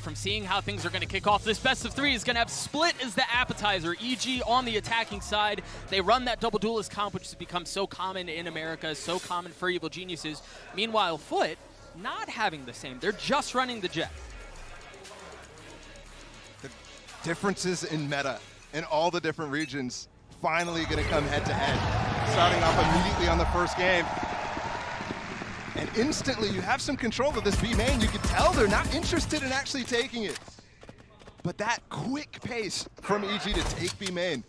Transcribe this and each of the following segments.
from seeing how things are going to kick off. This best of 3 is going to have Split as the appetizer. EG on the attacking side. They run that double duelist comp, which has become so common in America, so common for Evil Geniuses. Meanwhile, FUT not having the same. They're just running the Jet. The differences in meta in all the different regions finally going to come head to head. Starting off immediately on the first game. And instantly you have some control of this B main. You can tell they're not interested in actually taking it. But that quick pace from EG to take B main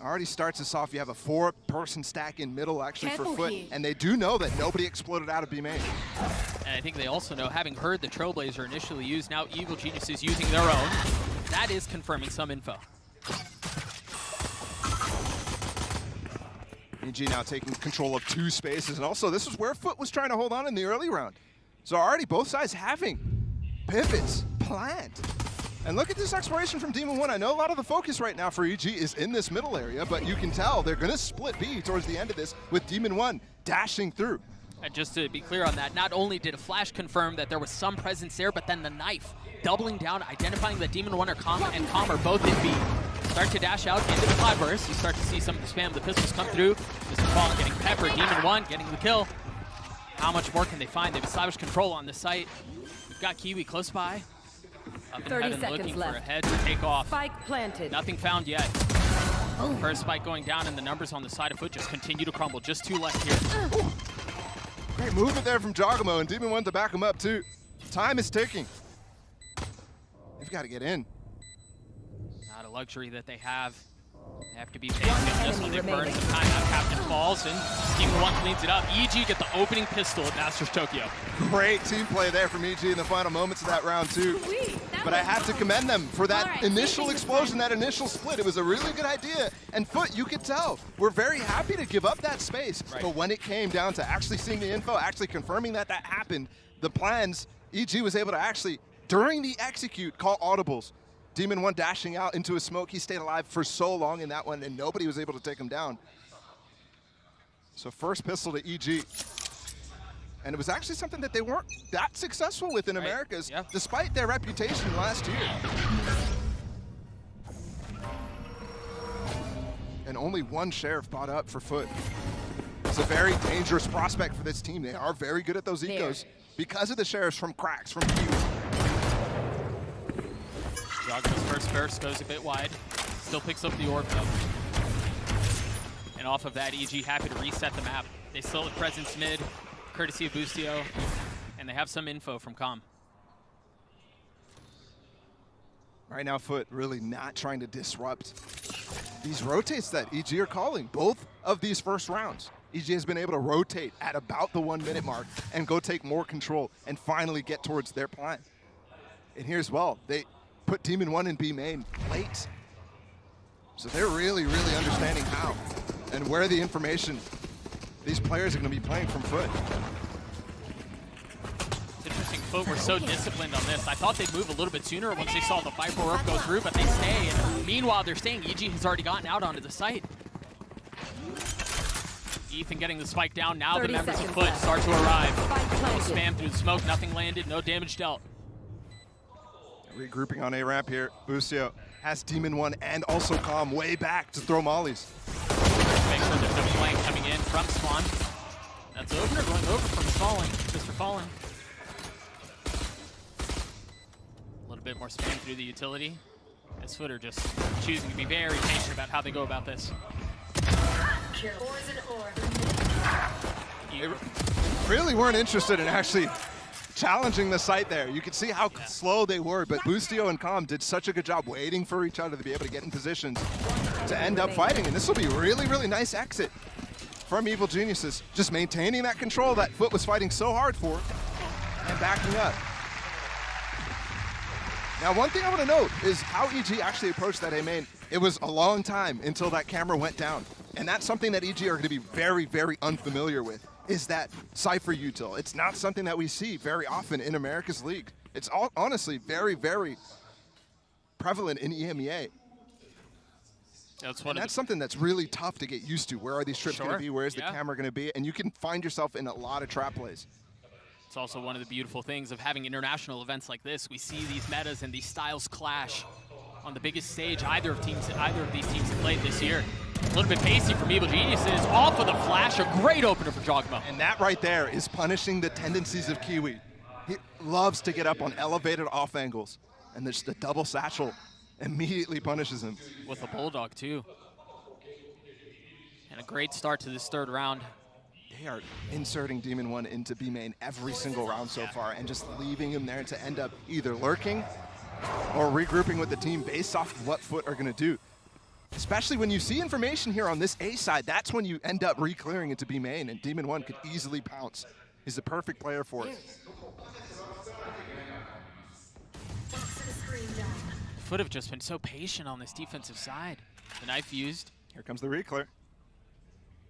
already starts us off. You have a 4-person stack in middle actually for FUT. And they do know that nobody exploded out of B main. And I think they also know, having heard the Trailblazer initially used, now Evil Genius is using their own. That is confirming some info. EG now taking control of 2 spaces, and also this is where FUT was trying to hold on in the early round. So already both sides having pivots planned. And look at this exploration from Demon 1. I know a lot of the focus right now for EG is in this middle area, but you can tell they're going to split B towards the end of this with Demon 1 dashing through. And just to be clear on that, not only did a flash confirm that there was some presence there, but then the knife doubling down, identifying that Demon 1 and Com are both in B. Start to dash out into the Cloudburst. You start to see some of the spam. The pistols come through. Mr. Fallen getting peppered. Demon 1 getting the kill. How much more can they find? They've established control on the site. We've got Kiwi close by. Up in heaven looking for a head to take off. Spike planted. Nothing found yet. First spike going down, and the numbers on the side of FUT just continue to crumble. Just 2 left here. Great movement there from Jogamo, and Demon 1 to back him up too. Time is ticking. They've got to get in. Not a luxury that they have. They have to be patient just when they burn some time. Now Captain falls, and Demon 1 cleans it up. EG get the opening pistol at Masters Tokyo. Great team play there from EG in the final moments of that round too. But I have to commend them for that initial explosion, that initial split. It was a really good idea. And FUT, you could tell, we're very happy to give up that space. Right. But when it came down to actually seeing the info, actually confirming that that happened, the plans, EG was able to actually, during the execute, call audibles. Demon 1 dashing out into a smoke. He stayed alive for so long in that one, and nobody was able to take him down. So first pistol to EG. And it was actually something that they weren't that successful with in Americas, despite their reputation last year. And only 1 sheriff bought up for FUT. It's a very dangerous prospect for this team. They are very good at those ecos because of the sheriffs from cracks, from Kiwi. Jogamo's first burst goes a bit wide. Still picks up the orb though. And off of that, EG happy to reset the map. They still have presence mid, courtesy of Boostio, and they have some info from Com. Right now, FUT really not trying to disrupt these rotates that EG are calling. Both of these first rounds, EG has been able to rotate at about the 1-minute mark and go take more control and finally get towards their plan. And here's well, they put Demon 1 in B main late. So they're really, really understanding how and where the information these players are going to be playing from FUT. It's interesting, FUT were so disciplined on this. I thought they'd move a little bit sooner once they saw the Viper orb go through, but they stay. And meanwhile, they're staying. EG has already gotten out onto the site. Ethan getting the spike down. Now the members of FUT start to arrive. Spam through the smoke. Nothing landed. No damage dealt. Regrouping on A ramp here. Boostio has Demon 1 and also Com way back to throw mollies. Make sure there's no flank coming in from Spawn. That's Opener going over from Falling. Mr. Fallen. A little bit more spam through the utility. As FUT are just choosing to be very patient about how they go about this. They really weren't interested in actually challenging the site there. You could see how slow they were, but Boostio and Com did such a good job waiting for each other to be able to get in positions to end up fighting. And this will be a really, really nice exit from Evil Geniuses. Just maintaining that control that FUT was fighting so hard for and backing up. Now, one thing I want to note is how EG actually approached that A main. It was a long time until that camera went down. And that's something that EG are going to be very, very unfamiliar with, is that Cypher util. It's not something that we see very often in America's League. It's honestly very, very prevalent in EMEA. That's something that's really tough to get used to. Where are these trips going to be? Where is the camera going to be? And you can find yourself in a lot of trap plays. It's also one of the beautiful things of having international events like this. We see these metas and these styles clash on the biggest stage either of these teams have played this year. A little bit pacey from Evil Geniuses, off of the flash, a great opener for Jogmo. And that right there is punishing the tendencies of Kiwi. He loves to get up on elevated off angles, and there's the double satchel immediately punishes him. With a Bulldog too. And a great start to this third round. They are inserting Demon 1 into B main every single round so far and just leaving him there to end up either lurking or regrouping with the team based off of what FUT are going to do. Especially when you see information here on this A side, that's when you end up re-clearing into B main, and Demon 1 could easily pounce. He's the perfect player for it. FUT have just been so patient on this defensive side. The knife used. Here comes the re-clear.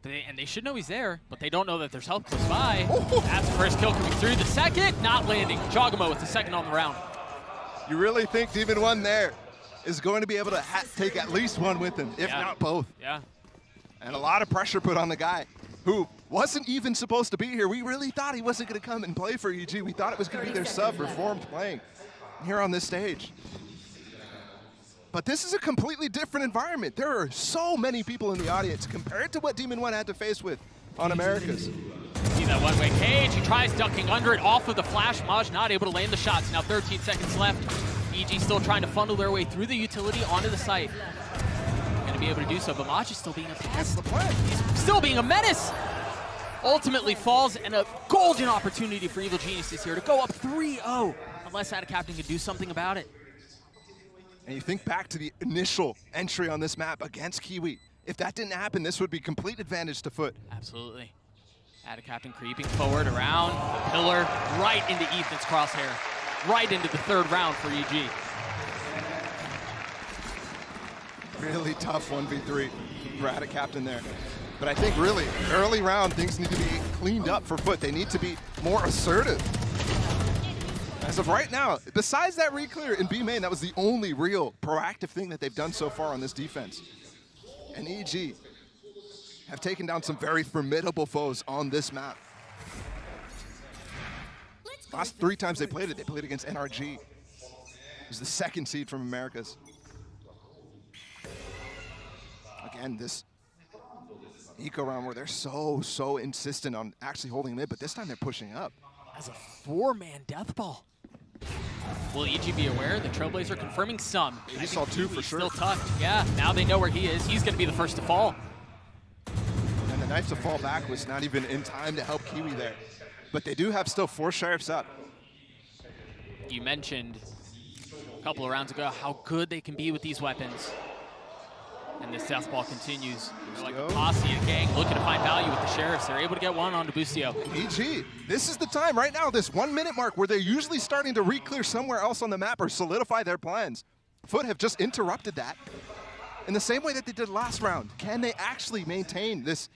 And they should know he's there, but they don't know that there's help close by. That's the first kill coming through. The second, not landing. Jogmo with the second on the round. You really think Demon 1 there is going to be able to take at least one with him, if not both? Yeah. And a lot of pressure put on the guy who wasn't even supposed to be here. We really thought he wasn't going to come and play for EG. We thought it was going to be their sub, Reformed, playing here on this stage. But this is a completely different environment. There are so many people in the audience compared to what Demon 1 had to face with on Americas. See that one-way cage. He tries ducking under it off of the flash. Maj not able to land the shots. Now 13 seconds left. EG still trying to funnel their way through the utility onto the site. Going to be able to do so, but Maj is still being a pest. He's still being a menace. Ultimately falls, and a golden opportunity for Evil Geniuses here to go up 3-0. Unless Adacaptain can do something about it. And you think back to the initial entry on this map against Kiwi. If that didn't happen, this would be complete advantage to FUT. Absolutely. Adacaptain creeping forward around the pillar, right into Ethan's crosshair. Right into the third round for EG. Really tough 1v3 for Adacaptain there. But I think really, early round, things need to be cleaned up for FUT. They need to be more assertive. As of right now, besides that re-clear in B main, that was the only real proactive thing that they've done so far on this defense. And EG have taken down some very formidable foes on this map. Last 3 times they played against NRG. It was the second seed from Americas. Again, this eco round where they're so insistent on actually holding mid, but this time they're pushing up. As a 4-man death ball. Will EG be aware? The Trailblazer confirming some. You saw 2 for sure. Still tucked. Yeah, now they know where he is. He's going to be the first to fall. And the knife to fall back was not even in time to help Kiwi there. But they do have still 4 sheriffs up. You mentioned a couple of rounds ago how good they can be with these weapons. And this death ball continues. They're like a posse, a gang, looking to find value with the sheriffs. They're able to get one onto Bustio. EG, this is the time right now, this 1 minute mark where they're usually starting to re-clear somewhere else on the map or solidify their plans. FUT have just interrupted that in the same way that they did last round. Can they actually maintain this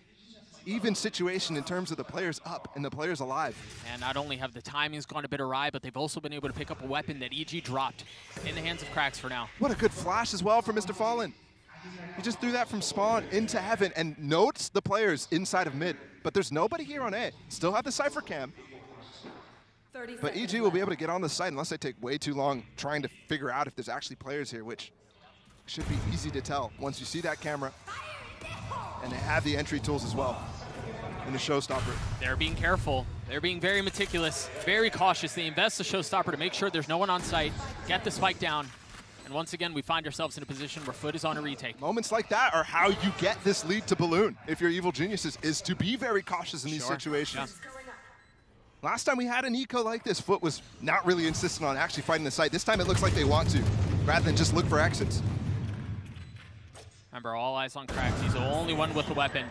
even situation in terms of the players up and the players alive? And not only have the timings gone a bit awry, but they've also been able to pick up a weapon that EG dropped in the hands of Cracks for now. What a good flash as well for Mr. Fallen. He just threw that from spawn into heaven and notes the players inside of mid. But there's nobody here on A. Still have the Cypher cam. But EG will be able to get on the site unless they take way too long trying to figure out if there's actually players here, which should be easy to tell once you see that camera. And they have the entry tools as well in the showstopper. They're being careful. They're being very meticulous, very cautious. They invest the showstopper to make sure there's no one on site, get the spike down. And once again, we find ourselves in a position where FUT is on a retake. Moments like that are how you get this lead to balloon, if you're Evil Geniuses, is to be very cautious in these situations. Yeah. Last time we had an eco like this, FUT was not really insistent on actually fighting the site. This time it looks like they want to, rather than just look for exits. Remember, all eyes on Cracks. He's the only one with a weapon.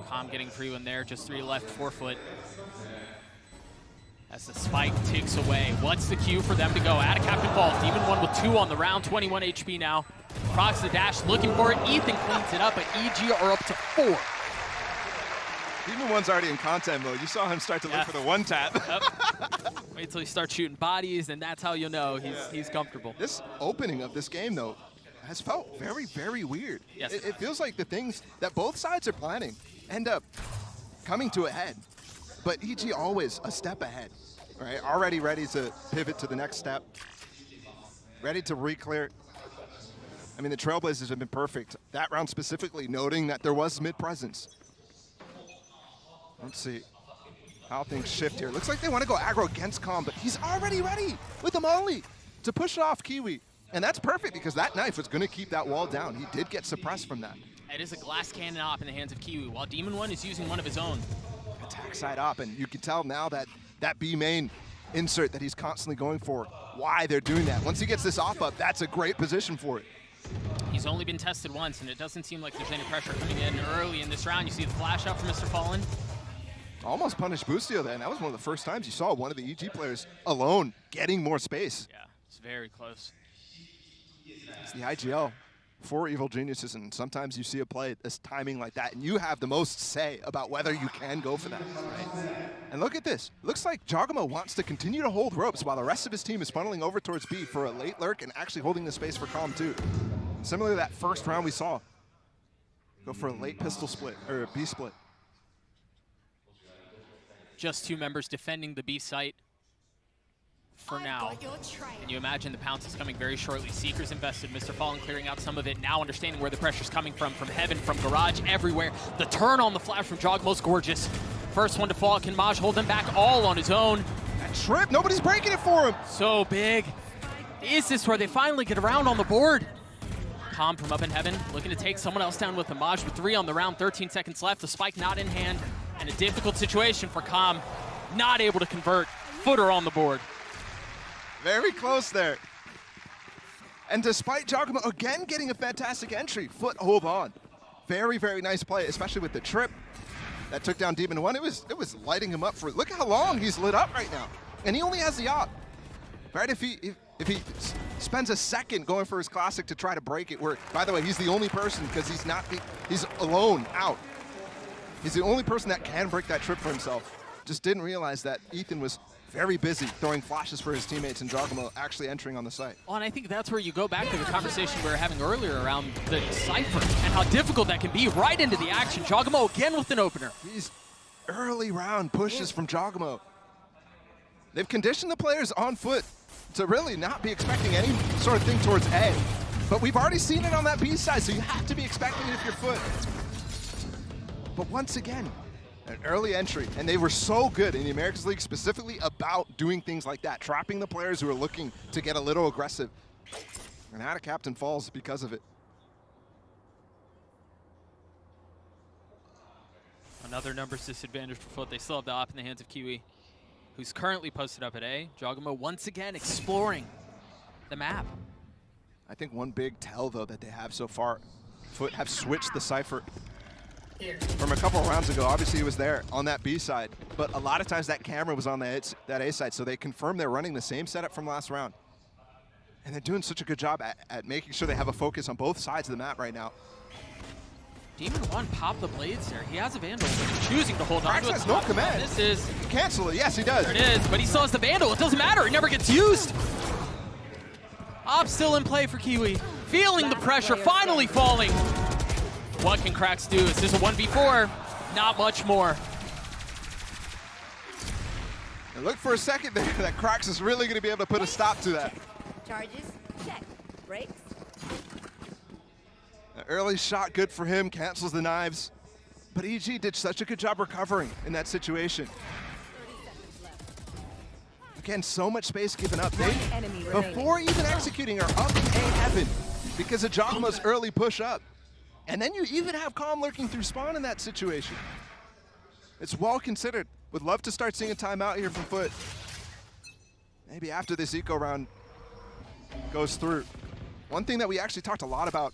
Calm getting free one there, just 3 left, 4 FUT. As the spike ticks away. What's the cue for them to go? Adacaptain falls. Demon 1 with 2 on the round, 21 HP now. Procs the dash, looking for it. Ethan cleans it up, but EG are up to 4. Demon 1's already in content mode. You saw him start to look for the 1-tap. Yep. Wait till he starts shooting bodies, and that's how you'll know he's comfortable. This opening of this game, though, has felt very weird. Yes, it feels like the things that both sides are planning end up coming to a head. but EG always a step ahead, right? Already ready to pivot to the next step, ready to re-clear. I mean, the Trailblazers have been perfect. That round specifically, noting that there was mid-presence. Let's see how things shift here. Looks like they want to go aggro against Calm, but he's already ready with the molly to push off Kiwi. And that's perfect because that knife was going to keep that wall down. He did get suppressed from that. It is a glass cannon op in the hands of Kiwi, while Demon One is using one of his own. Attack side op, and you can tell now that that B main insert that he's constantly going for, why they're doing that. Once he gets this off up, that's a great position for it. He's only been tested once, and it doesn't seem like there's any pressure coming in early in this round. You see the flash out from Mr. Fallen. Almost punished Boostio then. That was one of the first times you saw one of the EG players alone getting more space. Yeah, it's very close. It's the IGL for Evil Geniuses, and sometimes you see a play this timing like that, and you have the most say about whether you can go for that. Right? And look at this. Looks like Jogamo wants to continue to hold ropes while the rest of his team is funneling over towards B for a late lurk and actually holding the space for Calm too. Similar to that first round we saw. Go for a late pistol split, or a B split. Just two members defending the B site for now. And you imagine the pounce is coming very shortly. Seeker's invested, Mr. Fallen clearing out some of it, now understanding where the pressure's coming from heaven, from garage, everywhere. The turn on the flash from Jogmo's gorgeous. First one to fall, can Maj hold him back all on his own? That trip, nobody's breaking it for him. So big. Is this where they finally get around on the board? Calm from up in heaven, looking to take someone else down with the Maj with 3 on the round, 13 seconds left, the spike not in hand, and a difficult situation for Calm, not able to convert. Footer on the board. Very close there. And despite Jogamo again getting a fantastic entry, FUT hold on. Very, very nice play, especially with the trip that took down Demon One. It was lighting him up for, look how long he's lit up right now. And he only has the op. Right, if he spends a second going for his classic to try to break it, where, by the way, he's the only person, because he's alone out. He's the only person that can break that trip for himself. Just didn't realize that Ethan was very busy throwing flashes for his teammates and Jogamo actually entering on the site. Well, and I think that's where you go back to the conversation we were having earlier around the Cypher and how difficult that can be right into the action. Jogamo again with an opener. These early round pushes from Jogamo. They've conditioned the players on FUT to really not be expecting any sort of thing towards A. But we've already seen it on that B side, so you have to be expecting it if you're FUT. But once again, an early entry, and they were so good in the Americas League specifically about doing things like that, trapping the players who are looking to get a little aggressive. And now a captain falls because of it. Another numbers disadvantage for FUT. They still have the op in the hands of Kiwi, who's currently posted up at A. Jogamo once again exploring the map. I think one big tell, though, that they have so far, FUT have switched the Cypher from a couple of rounds ago. Obviously, he was there on that B side, but a lot of times that camera was on that A side, so they confirmed they're running the same setup from last round. And they're doing such a good job at making sure they have a focus on both sides of the map right now. Demon One popped the blades there. He has a Vandal, but he's choosing to hold on to it. Has no command. This is... Cancel it. Yes, he does. There it is, but he still has the Vandal. It doesn't matter. It never gets used. Op still in play for Kiwi. Feeling the pressure, finally falling. What can Krax do? Is this a 1v4? Not much more. And look for a second there that Krax is really going to be able to put a stop to that. Charges, check. Brakes. An early shot, good for him, cancels the knives. But EG did such a good job recovering in that situation. Again, so much space given up. They, before even executing, are up in A heaven because of Jogamo's early push up. And then you even have Calm lurking through spawn in that situation. It's well considered. Would love to start seeing a timeout here from FUT. Maybe after this eco round goes through. One thing that we actually talked a lot about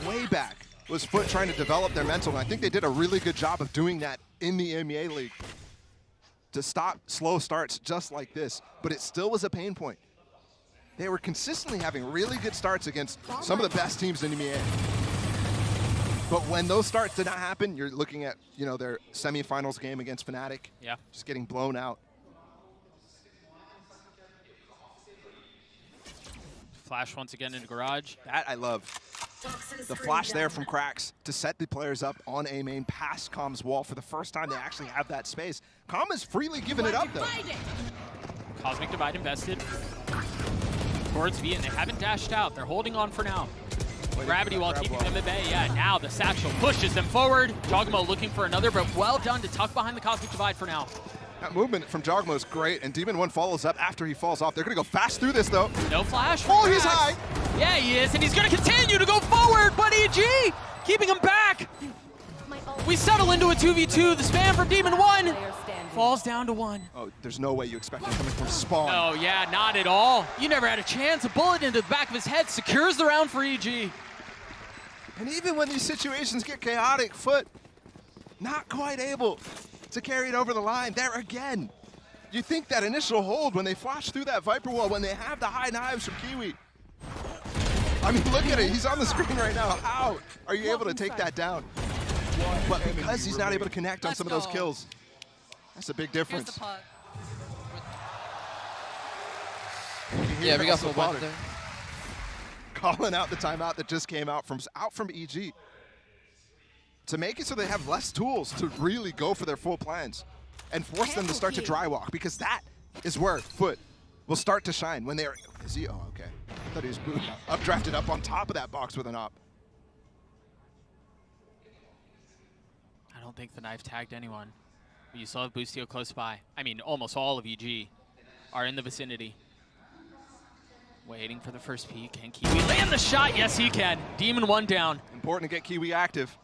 way back was FUT trying to develop their mental, and I think they did a really good job of doing that in the MEA League to stop slow starts just like this, but it still was a pain point. They were consistently having really good starts against some of the best teams in MEA. But when those starts did not happen, you're looking at, you know, their semifinals game against Fnatic. Yeah. Just getting blown out. Flash once again into garage. That I love. The flash there from Cracks to set the players up on A main past Com's wall. For the first time, they actually have that space. Com is freely giving it up, though. Cosmic Divide invested towards V, and they haven't dashed out. They're holding on for now. Gravity Wall keeping them at bay. Yeah, now the satchel pushes them forward. Jogmo looking for another, but well done to tuck behind the Cosmic Divide for now. That movement from Jogmo is great, and Demon 1 follows up after he falls off. They're going to go fast through this, though. No flash. Oh, he's high. Yeah, he is, and he's going to continue to go forward, but EG keeping him back. We settle into a 2v2. The spam from Demon 1 falls down to 1. Oh, there's no way you expect him coming from spawn. Oh, yeah, not at all. You never had a chance. A bullet into the back of his head secures the round for EG. And even when these situations get chaotic, FUT not quite able to carry it over the line. There again. You think that initial hold when they flash through that Viper wall, when they have the high knives from Kiwi. I mean, look at it. He's on the screen right now. How are you able to take that down? But because he's not able to connect on some of those kills, that's a big difference. Yeah, we got some water there. Calling out the timeout that just came out from EG to make it so they have less tools to really go for their full plans and force them to start to dry walk, because that is where FUT will start to shine when they're. Is he? Oh, okay. I thought he was updrafted up on top of that box with an op. I don't think the knife tagged anyone. But you still have Boostio close by. I mean, almost all of EG are in the vicinity. Waiting for the first peek. Can Kiwi land the shot? Yes, he can. Demon 1 down. Important to get Kiwi active.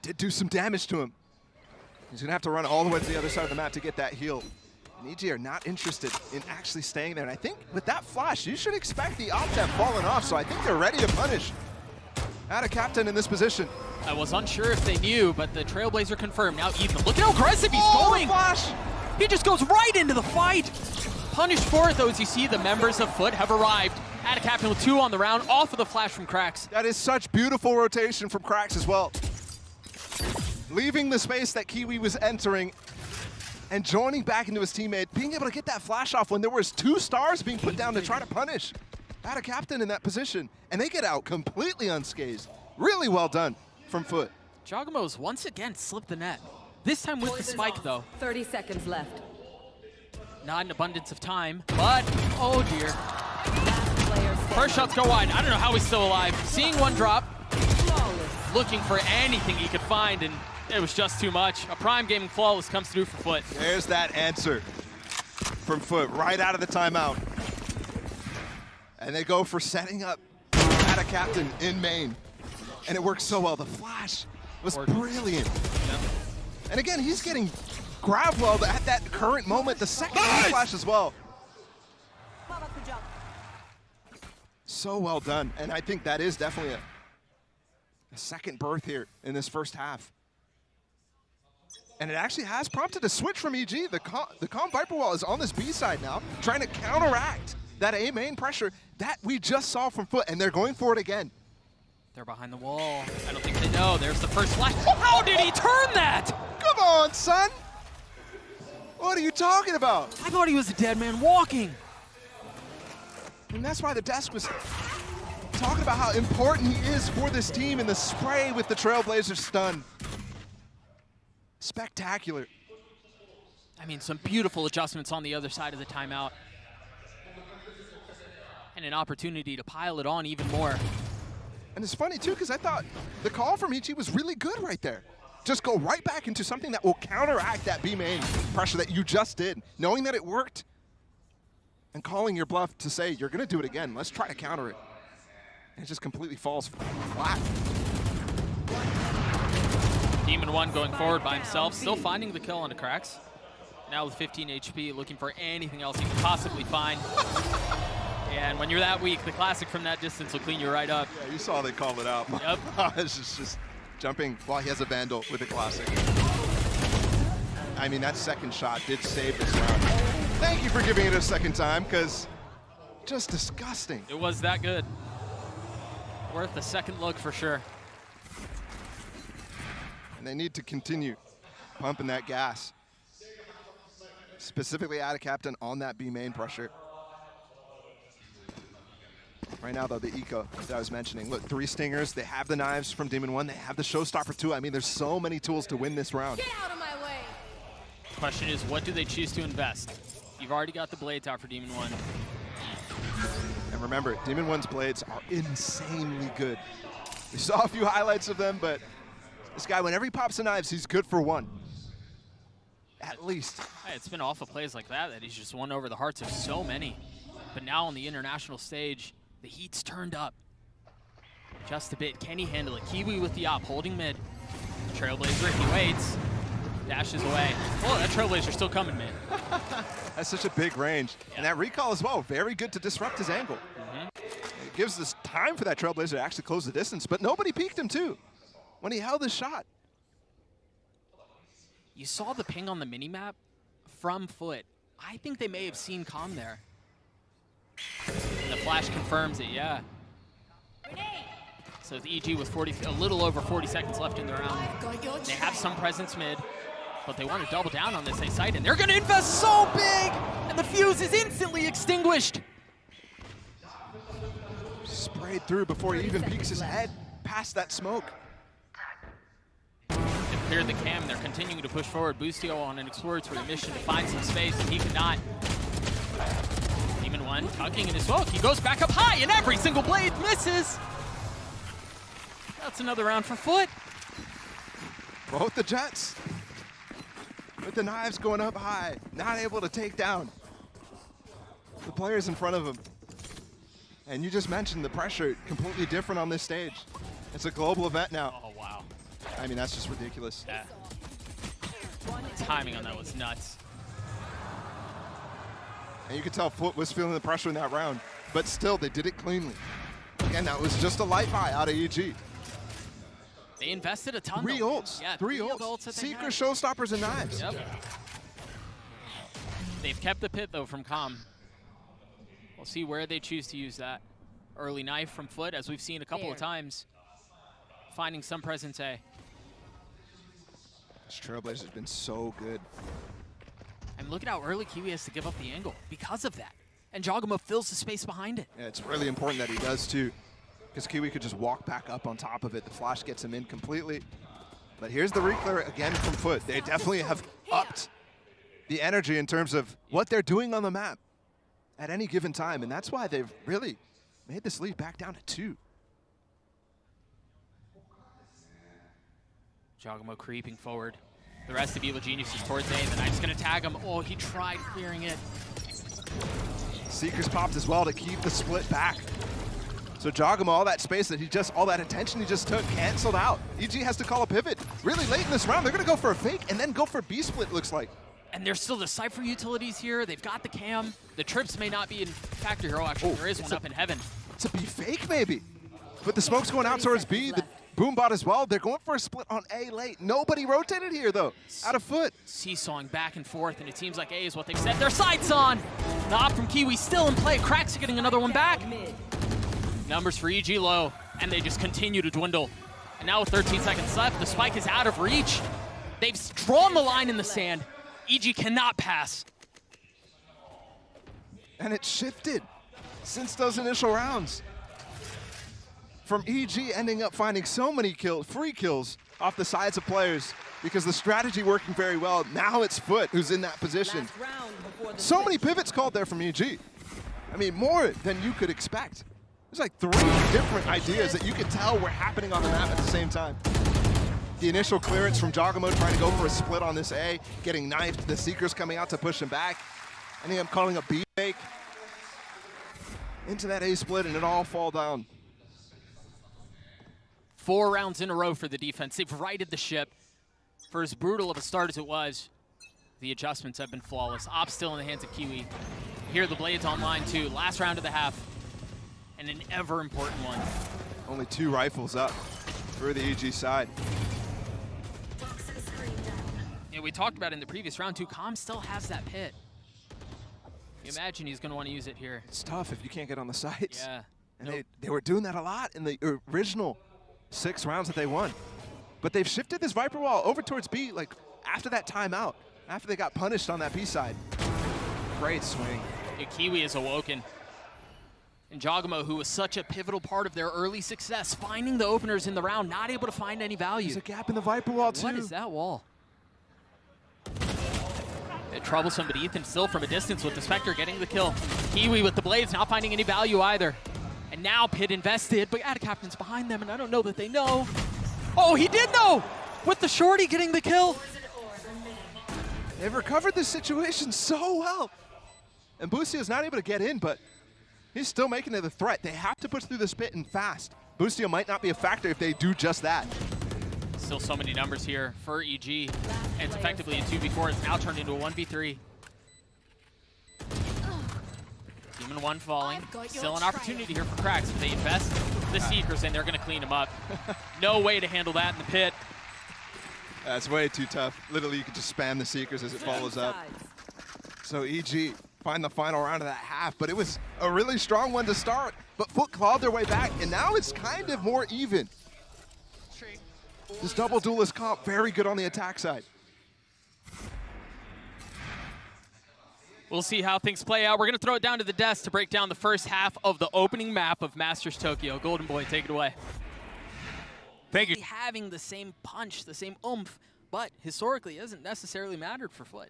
Did do some damage to him. He's going to have to run all the way to the other side of the map to get that heal. And EG are not interested in actually staying there. And I think with that flash, you should expect the op to have fallen off. So I think they're ready to punish. Add a captain in this position. I was unsure if they knew, but the Trailblazer confirmed. Now Ethan, look at how aggressive he's going. Flash. He just goes right into the fight. Punished for it, though, as you see, the members of FUT have arrived. Add a captain with 2 on the round, off of the flash from Cracks. That is such beautiful rotation from Cracks as well. Leaving the space that Kiwi was entering and joining back into his teammate, being able to get that flash off when there was 2 stars being put down to try to punish. Add a captain in that position, and they get out completely unscathed. Really well done from FUT. Jogmo's once again slipped the net. This time with the spike, though. 30 seconds left. Not an abundance of time, but oh dear. First shots go wide. I don't know how he's still alive. Seeing one drop, looking for anything he could find, and it was just too much. A prime gaming flawless comes through for FUT. There's that answer from FUT right out of the timeout. And they go for setting up at a captain in main. And it works so well. The flash was brilliant. Yep. And again, he's getting grabbed well at that current moment. The second flash as well. So well done. And I think that is definitely a second birth here in this first half. And it actually has prompted a switch from EG. The Calm Viper Wall is on this B side now, trying to counteract that A main pressure that we just saw from FUT, and they're going for it again. They're behind the wall. I don't think they know. There's the first flash. How did he turn that? Come on, son. What are you talking about? I thought he was a dead man walking. And that's why the desk was talking about how important he is for this team in the spray with the Trailblazer stun. Spectacular. I mean, some beautiful adjustments on the other side of the timeout. And an opportunity to pile it on even more. And it's funny, too, because I thought the call from EG was really good right there. Just go right back into something that will counteract that B main pressure that you just did, knowing that it worked, and calling your bluff to say, you're going to do it again. Let's try to counter it. And it just completely falls flat. Demon 1 going forward by himself, still finding the kill on the Cracks. Now with 15 HP, looking for anything else he can possibly find. And when you're that weak, the classic from that distance will clean you right up. Yeah, you saw they called it out. Yep. It's just jumping while he has a Vandal with a classic. I mean, that second shot did save this round. Thank you for giving it a second time, because just disgusting. It was that good. Worth a second look for sure. And they need to continue pumping that gas. Specifically, add a captain on that B main pressure. Right now, though, the eco that I was mentioning. Look, 3 stingers. They have the knives from Demon 1. They have the showstopper, too. I mean, there's so many tools to win this round. Get out of my way! Question is, what do they choose to invest? You've already got the blades out for Demon 1. And remember, Demon 1's blades are insanely good. We saw a few highlights of them, but this guy, whenever he pops the knives, he's good for 1. At least. Hey, it's been off of plays like that he's just won over the hearts of so many. But now on the international stage, the heat's turned up just a bit. Can he handle it? Kiwi with the op, holding mid. Trailblazer, he waits, dashes away. Oh, that Trailblazer's still coming, man. That's such a big range. Yeah. And that recall as well, very good to disrupt his angle. It gives us time for that Trailblazer to actually close the distance, but nobody peeked him too when he held his shot. You saw the ping on the minimap from FUT. I think they may have seen Calm there. And the flash confirms it, yeah. So with EG with a little over 40 seconds left in the round, they have some presence mid, but they want to double down on this A site, and they're going to invest so big, and the fuse is instantly extinguished. Sprayed through before he even peeks his head past that smoke. They've cleared the cam, they're continuing to push forward. Boostio on an exploratory mission to find some space, and he could not. Demon 1 tucking in his smoke. He goes back up high, and every single blade misses. That's another round for FUT. Both the Jets with the knives going up high, not able to take down the players in front of him. And you just mentioned the pressure, completely different on this stage. It's a global event now. Oh, wow. I mean, that's just ridiculous. Yeah. The timing on that was nuts. And you could tell FUT was feeling the pressure in that round, but still, they did it cleanly. Again, that was just a light buy out of EG. They invested a ton. 3 ults. Yeah, 3 ults. Seekers, had. showstoppers, and knives. Yep. They've kept the pit, though, from Calm. We'll see where they choose to use that. Early knife from FUT, as we've seen a couple of times. Finding some presence A. This Trailblazer's been so good. And look at how early Kiwi has to give up the angle because of that. And Jogamo fills the space behind it. Yeah, it's really important that he does, too. Because Kiwi could just walk back up on top of it. The flash gets him in completely. But here's the reclear again from FUT. They definitely have upped the energy in terms of what they're doing on the map at any given time. And that's why they've really made this lead back down to 2. Jogamo creeping forward. The rest of Evil Genius is towards A. The knife's going to tag him. Oh, he tried clearing it. Seekers popped as well to keep the split back. So Jogamo, all that space that all that attention he just took, canceled out. EG has to call a pivot. Really late in this round, they're going to go for a fake and then go for a B-split, looks like. And there's still the Cypher utilities here. They've got the cam. The trips may not be in factor here. Oh, actually, there is one up in heaven. It's a B fake, maybe. But the smoke's going out towards B. The Boombot as well. They're going for a split on A late. Nobody rotated here, though, out of FUT. Seesawing back and forth, and it seems like A is what they've set their sights on. The op from Kiwi still in play. Cracks getting another one back. Numbers for EG low, and they just continue to dwindle. And now with 13 seconds left, the spike is out of reach. They've drawn the line in the sand. EG cannot pass. And it shifted since those initial rounds. From EG ending up finding so many free kills off the sides of players because the strategy working very well. Now it's FUT who's in that position. So many pivots called there from EG. I mean, more than you could expect. There's like 3 different ideas that you could tell were happening on the map at the same time. The initial clearance from Jogamo trying to go for a split on this A, getting knifed, the Seekers coming out to push him back. Ending up calling a B fake into that A split, and it all fall down. 4 rounds in a row for the defense. They've righted the ship. For as brutal of a start as it was, the adjustments have been flawless. Op still in the hands of Kiwi. Here the blades online too. Last round of the half, and an ever important one. Only 2 rifles up for the EG side. Yeah, we talked about it in the previous round too. Calm still has that pit. You imagine he's going to want to use it here. It's tough if you can't get on the sides. Yeah. And they were doing that a lot in the original 6 rounds that they won. But they've shifted this Viper wall over towards B, like after that timeout, after they got punished on that B side. Great swing. Kiwi is awoken. And Jogamo, who was such a pivotal part of their early success, finding the openers in the round, not able to find any value. There's a gap in the Viper wall, too. What is that wall? Troublesome, but Ethan still from a distance with the Spectre getting the kill. Kiwi with the Blades not finding any value either. And now Pit invested, but Captain's behind them, and I don't know that they know. Oh, he did know! With the Shorty getting the kill. They've recovered this situation so well. And Boostio's not able to get in, but he's still making it a threat. They have to push through this pit and fast. Boostio might not be a factor if they do just that. Still so many numbers here for EG. And it's effectively a 2v4. It's now turned into a 1v3. Demon 1 falling. Still an opportunity here for Cracks. If they invest the Seekers in, they're going to clean them up. No way to handle that in the pit. That's way too tough. Literally, you can just spam the Seekers as it follows up. So EG find the final round of that half, but it was a really strong one to start. But FUT clawed their way back, and now it's kind of more even. This double duelist comp, very good on the attack side. We'll see how things play out. We're going to throw it down to the desk to break down the first half of the opening map of Masters Tokyo. Golden Boy, take it away. Thank you. Having the same punch, the same oomph, but historically hasn't necessarily mattered for FUT.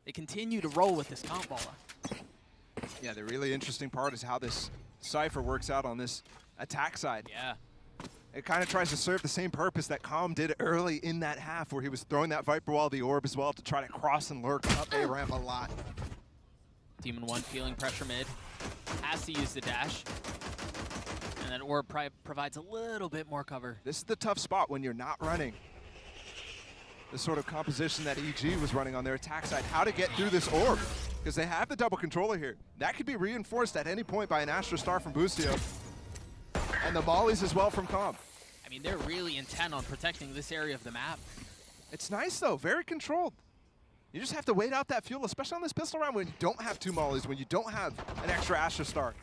They continue to roll with this comp ball. Yeah, the really interesting part is how this Cypher works out on this attack side. Yeah. It kind of tries to serve the same purpose that Calm did early in that half, where he was throwing that Viper Wall, the orb as well, to try to cross and lurk up A ramp a lot. Demon 1 feeling pressure mid, has to use the dash. And then orb provides a little bit more cover. This is the tough spot when you're not running the sort of composition that EG was running on their attack side. How to get through this orb, because they have the double controller here. That could be reinforced at any point by an Astra Star from Boostio. And the mollies as well from Calm. I mean, they're really intent on protecting this area of the map. It's nice though, very controlled. You just have to wait out that fuel, especially on this pistol round when you don't have two mollies, when you don't have an extra Astra Star.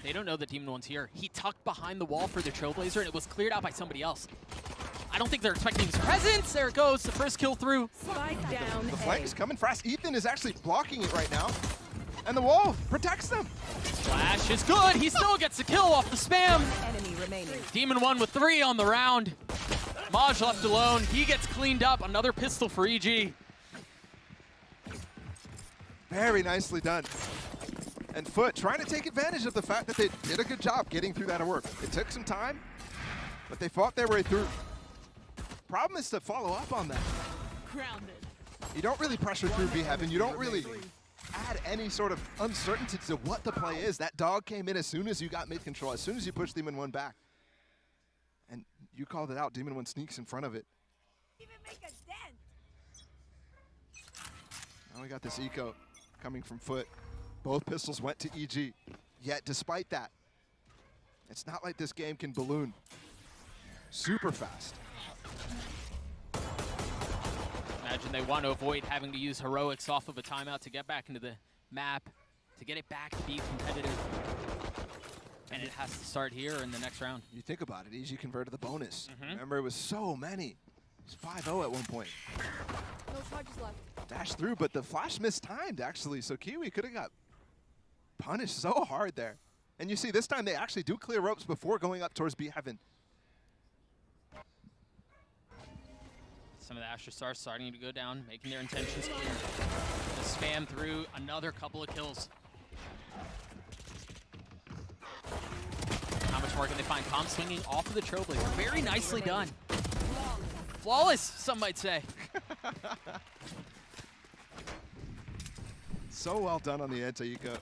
They don't know that Demon 1's here. He tucked behind the wall for the Trailblazer, and it was cleared out by somebody else. I don't think they're expecting his presence. There it goes, the first kill through. Spike down. The flank is coming fast. Ethan is actually blocking it right now. And the wall protects them. Flash is good. He still gets the kill off the spam. Enemy remaining. Demon 1 with 3 on the round. Maj left alone. He gets cleaned up. Another pistol for EG. Very nicely done. And FUT trying to take advantage of the fact that they did a good job getting through that work. It took some time, but they fought their way through. Problem is to follow up on that. Grounded. You don't really pressure through B-Heaven. You don't really add any sort of uncertainty to what the play is. That dog came in as soon as you got mid-control, as soon as you pushed Demon 1 back. And you called it out. Demon 1 sneaks in front of it. Even make a dent. Now we got this eco coming from FUT. Both pistols went to EG. Yet despite that, it's not like this game can balloon super fast. Imagine they want to avoid having to use heroics off of a timeout to get back into the map, to get it back to be competitive. And it has to start here in the next round. You think about it, EG converted the bonus. Remember, it was so many. It was 5-0 at one point. No charges left. Dashed through, but the flash mistimed, actually. So Kiwi could have got punished so hard there. And you see, this time they actually do clear ropes before going up towards B-Heaven. Some of the Astra Stars starting to go down, making their intentions clear. Just spam through another couple of kills. How much more can they find? Calm swinging off of the Trailblazer. Very nicely done. Flawless, some might say. So well done on the Enta-Eco.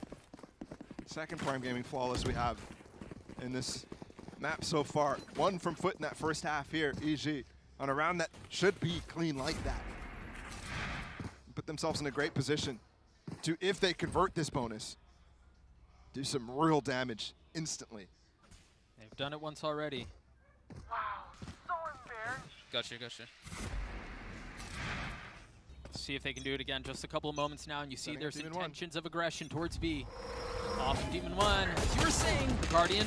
Second Prime Gaming flawless we have in this map so far. One from FUT in that first half here, EG, on a round that should be clean like that. Put themselves in a great position to, if they convert this bonus, do some real damage instantly. They've done it once already. Wow, so embarrassed. Gotcha. See if they can do it again. Just a couple of moments now, and you see Setting there's up Demon intentions of aggression towards B. Off of Demon 1. As you were saying, the Guardian.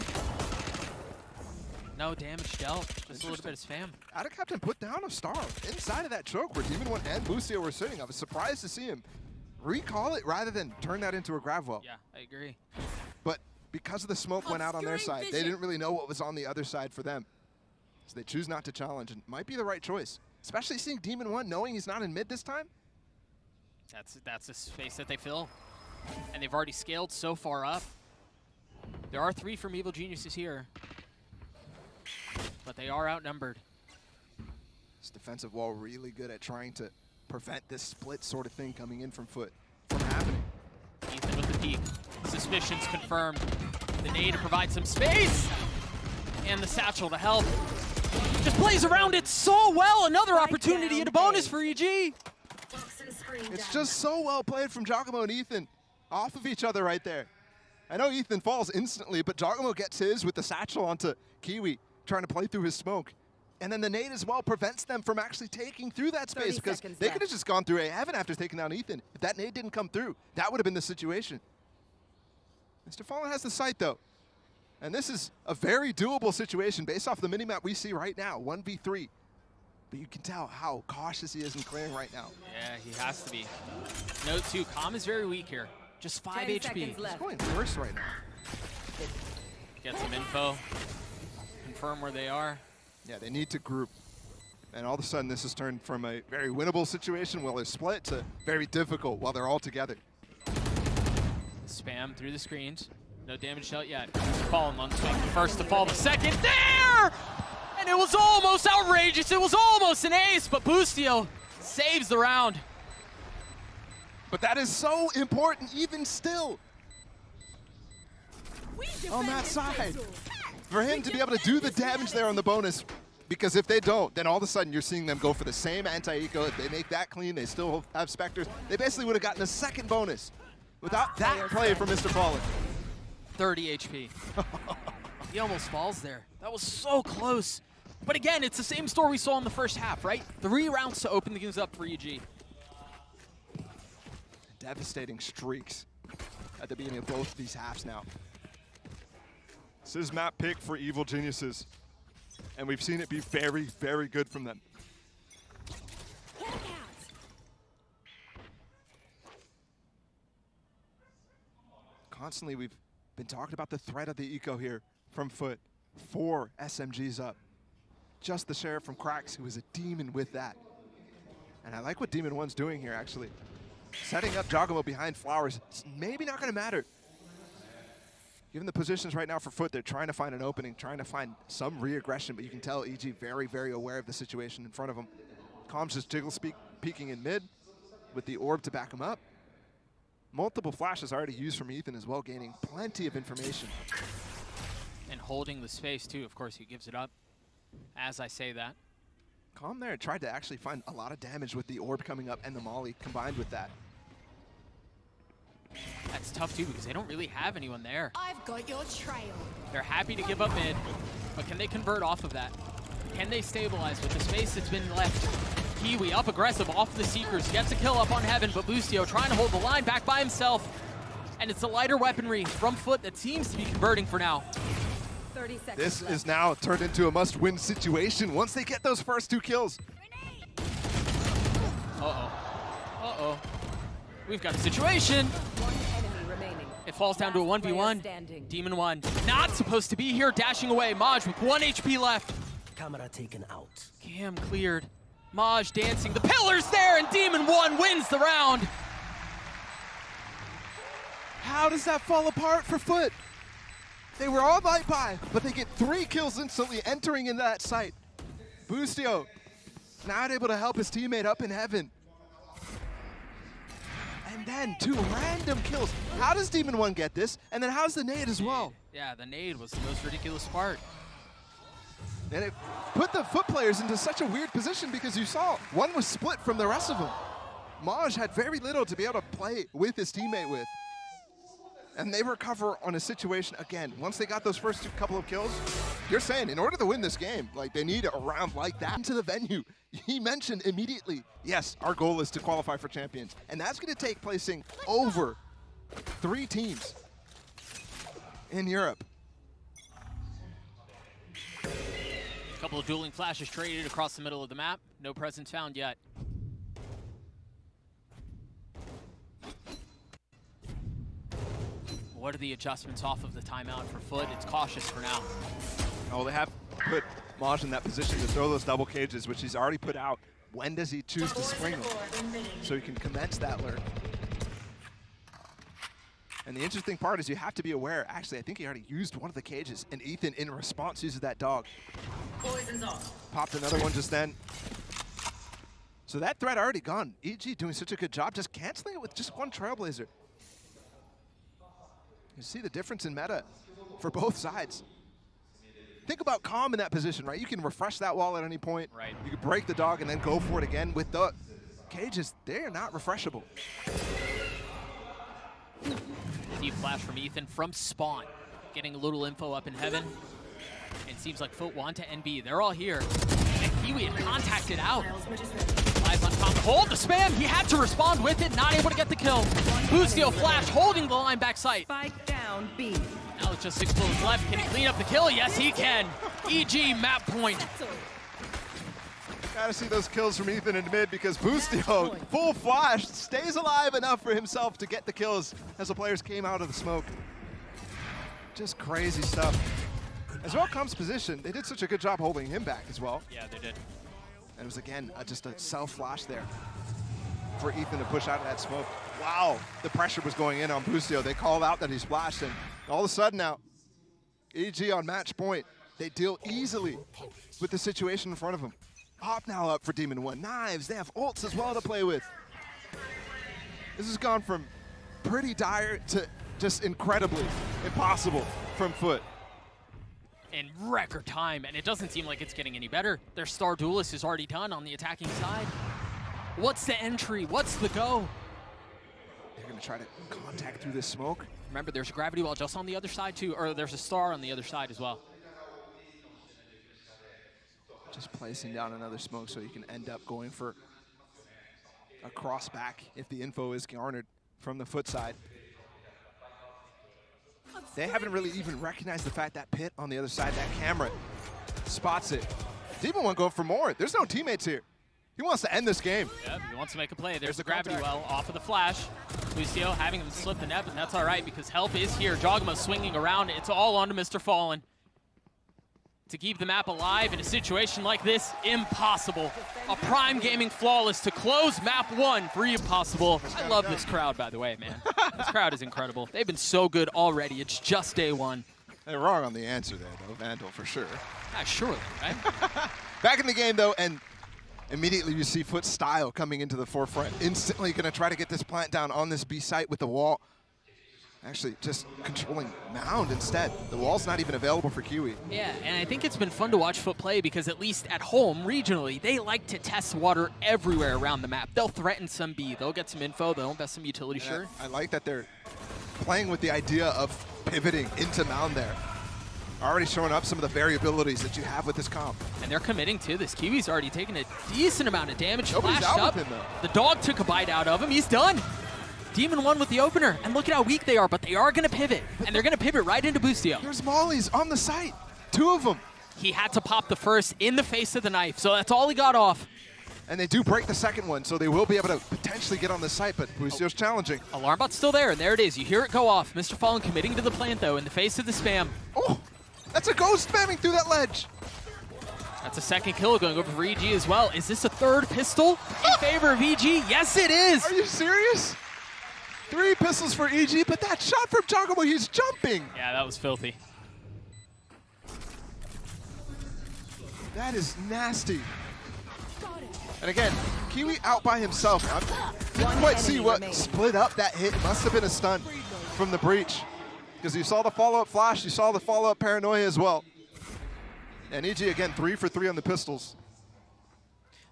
No damage dealt. Just a little bit of spam. Ada Captain put down a star inside of that choke where Demon 1 and Boostio were sitting. I was surprised to see him recall it rather than turn that into a grab well. Yeah, I agree. But because of the smoke went out on their side, they didn't really know what was on the other side for them. So they choose not to challenge, and might be the right choice. Especially seeing Demon 1 knowing he's not in mid this time. That's a space that they fill. And they've already scaled so far up. There are 3 from Evil Geniuses here. But they are outnumbered. This defensive wall really good at trying to prevent this split sort of thing coming in from FUT from happening. Ethan with the peek. Suspicions confirmed. The nade to provide some space. And the satchel to help. Just plays around it so well. Another opportunity and a bonus for EG. It's just so well played from Giacomo and Ethan. Off of each other right there. I know Ethan falls instantly, but Giacomo gets his with the satchel onto Kiwi, trying to play through his smoke. And then the nade as well prevents them from actually taking through that space, because they could have just gone through a heaven after taking down Ethan. If that nade didn't come through, that would have been the situation. Mr. Fallen has the sight though. And this is a very doable situation based off the minimap we see right now, 1v3. But you can tell how cautious he is in clearing right now. Yeah, he has to be. Note 2, Calm is very weak here. Just 5 HP. He's going first right now. Get some info. Confirm where they are. Yeah, they need to group. And all of a sudden, this has turned from a very winnable situation while they're split to very difficult while they're all together. Spam through the screens. No damage dealt yet. Fallen on swing. First to fall, the second. There! And it was almost outrageous. It was almost an ace, but Boostio saves the round. But that is so important even still on that side. For him to be able to do the damage there on the bonus, because if they don't, then all of a sudden you're seeing them go for the same anti-eco. If they make that clean, they still have Spectres. They basically would have gotten a second bonus without that play from Mr. Fallen. 30 HP. He almost falls there. That was so close. But again, it's the same story we saw in the first half, right? 3 rounds to open things up for EG. Devastating streaks at the beginning of both of these halves now. This is map pick for Evil Geniuses, and we've seen it be very, very good from them. Constantly, we've been talking about the threat of the eco here from FUT. 4 SMGs up. Just the Sheriff from Cracks, who is a demon with that. And I like what Demon 1's doing here, actually. Setting up Giacomo behind Flowers. It's maybe not going to matter. Given the positions right now for FUT, they're trying to find an opening, trying to find some re-aggression, but you can tell EG very, very aware of the situation in front of him. Calm's just jiggle peeking in mid with the orb to back him up. Multiple flashes already used from Ethan as well, gaining plenty of information. And holding the space too, of course, he gives it up as I say that. Calm there tried to actually find a lot of damage with the orb coming up and the molly combined with that. That's tough too, because they don't really have anyone there. I've got your trail. They're happy to give up mid, but can they convert off of that? Can they stabilize with the space that's been left? Kiwi up aggressive off the Seekers, gets a kill up on Heaven, but Boostio trying to hold the line back by himself. And it's the lighter weaponry from FUT that seems to be converting for now. 30 seconds This left. is now turned into a must-win situation once they get those first 2 kills. Uh-oh. Uh-oh. We've got a situation. 1 enemy remaining. It falls down to a Last player 1v1. standing. Demon 1 not supposed to be here, dashing away. Maj with 1 HP left. Camera taken out. Cam cleared. Maj dancing. The pillar's there, and Demon 1 wins the round. How does that fall apart for FUT? They were all right by, but they get 3 kills instantly entering into that site. Boostio not able to help his teammate up in Heaven. And then 2 random kills. How does Demon 1 get this? And then how's the nade as well? Yeah, the nade was the most ridiculous part. And it put the FUT players into such a weird position because you saw one was split from the rest of them. Maj had very little to be able to play with his teammate with. And they recover on a situation, again, once they got those first couple of kills, you're saying in order to win this game, like they need a round like that into the venue. He mentioned immediately, yes, our goal is to qualify for champions. And that's gonna take placing over 3 teams in Europe. A couple of dueling flashes traded across the middle of the map. No presence found yet. What are the adjustments off of the timeout for FUT? It's cautious for now. Oh, they have put Maj in that position to throw those double cages, which he's already put out. When does he choose to spring them? So he can commence that lurk. And the interesting part is you have to be aware. Actually, I think he already used one of the cages, and Ethan, in response, uses that dog. Popped another one just then. So that threat already gone. EG doing such a good job just canceling it with just one Trailblazer. You see the difference in meta for both sides. Think about Calm in that position, right? You can refresh that wall at any point. Right. You can break the dog and then go for it again. With the cages, they are not refreshable. Deep flash from Ethan from spawn. Getting a little info up in heaven. It seems like FUT want to NB. They're all here. And Kiwi had contacted out. Live on Calm. Hold the spam. He had to respond with it. Not able to get the kill. Boostio flash holding the line back sight. Spike down B. Now it's just 6 bullets left. Can he clean up the kill? Yes, he can. EG map point. Gotta see those kills from Ethan in mid because Boostio, full flash, stays alive enough for himself to get the kills as the players came out of the smoke. Just crazy stuff. As well comes position. They did such a good job holding him back as well. Yeah, they did. And it was, again, just a self-flash there for Ethan to push out of that smoke. Wow, the pressure was going in on Boostio. They called out that he splashed, and all of a sudden now, EG on match point. They deal easily with the situation in front of them. Hop now up for Demon One. Knives, they have ults as well to play with. This has gone from pretty dire to just incredibly impossible from FUT. In record time, and it doesn't seem like it's getting any better. Their star duelist is already done on the attacking side. What's the entry? What's the go? They're gonna try to contact through this smoke. Remember, there's a gravity wall just on the other side too, or there's a star on the other side as well. Just placing down another smoke so you can end up going for a cross back if the info is garnered from the FUT side. They haven't really even recognized the fact that pit on the other side, that camera spots it. Demon One going for more. There's no teammates here. He wants to end this game. Yep, he wants to make a play. There's the the gravity contact. well off of the flash. Boostio having him slip the net, but that's all right because help is here. Jogma swinging around. It's all onto Mr. Fallen. To keep the map alive in a situation like this, impossible. A Prime Gaming flawless to close map 1 for impossible. I love this crowd, by the way, man. This crowd is incredible. They've been so good already. It's just day 1. They're wrong on the answer there, though. Vandal for sure. Ah, surely, right? Back in the game, though, and immediately you see FUT's style coming into the forefront. Instantly going to try to get this plant down on this B site with the wall. Actually, just controlling Mound instead. The wall's not even available for Kiwi. Yeah, and I think it's been fun to watch FUT play because at least at home, regionally, they like to test water everywhere around the map. They'll threaten some B, they'll get some info, they'll invest some utility, And sure. I like that they're playing with the idea of pivoting into Mound there. Already showing up some of the variabilities that you have with this comp. And they're committing to this. Kiwi's already taken a decent amount of damage. Nobody's Flashed out up. with him, though. The dog took a bite out of him. He's done. Demon One with the opener. And look at how weak they are, but they are going to pivot. And they're going to pivot right into Boostio. There's mollies on the site. 2 of them. He had to pop the first in the face of the knife, so that's all he got off. And they do break the second one, so they will be able to potentially get on the site, but Boostio's challenging. Alarm bot's still there, and there it is. You hear it go off. Mr. Fallen committing to the plant, though, in the face of the spam. Oh, that's a ghost spamming through that ledge. That's a second kill going over for EG as well. Is this a third pistol in favor of EG? Yes, it is. Are you serious? 3 pistols for EG, but that shot from Chocobo, he's jumping. Yeah, that was filthy. That is nasty. And again, Kiwi out by himself. I didn't quite see what split up that hit. It must have been a stun from the breach. Because you saw the follow-up flash, you saw the follow-up paranoia as well. And EG, again, 3 for 3 on the pistols.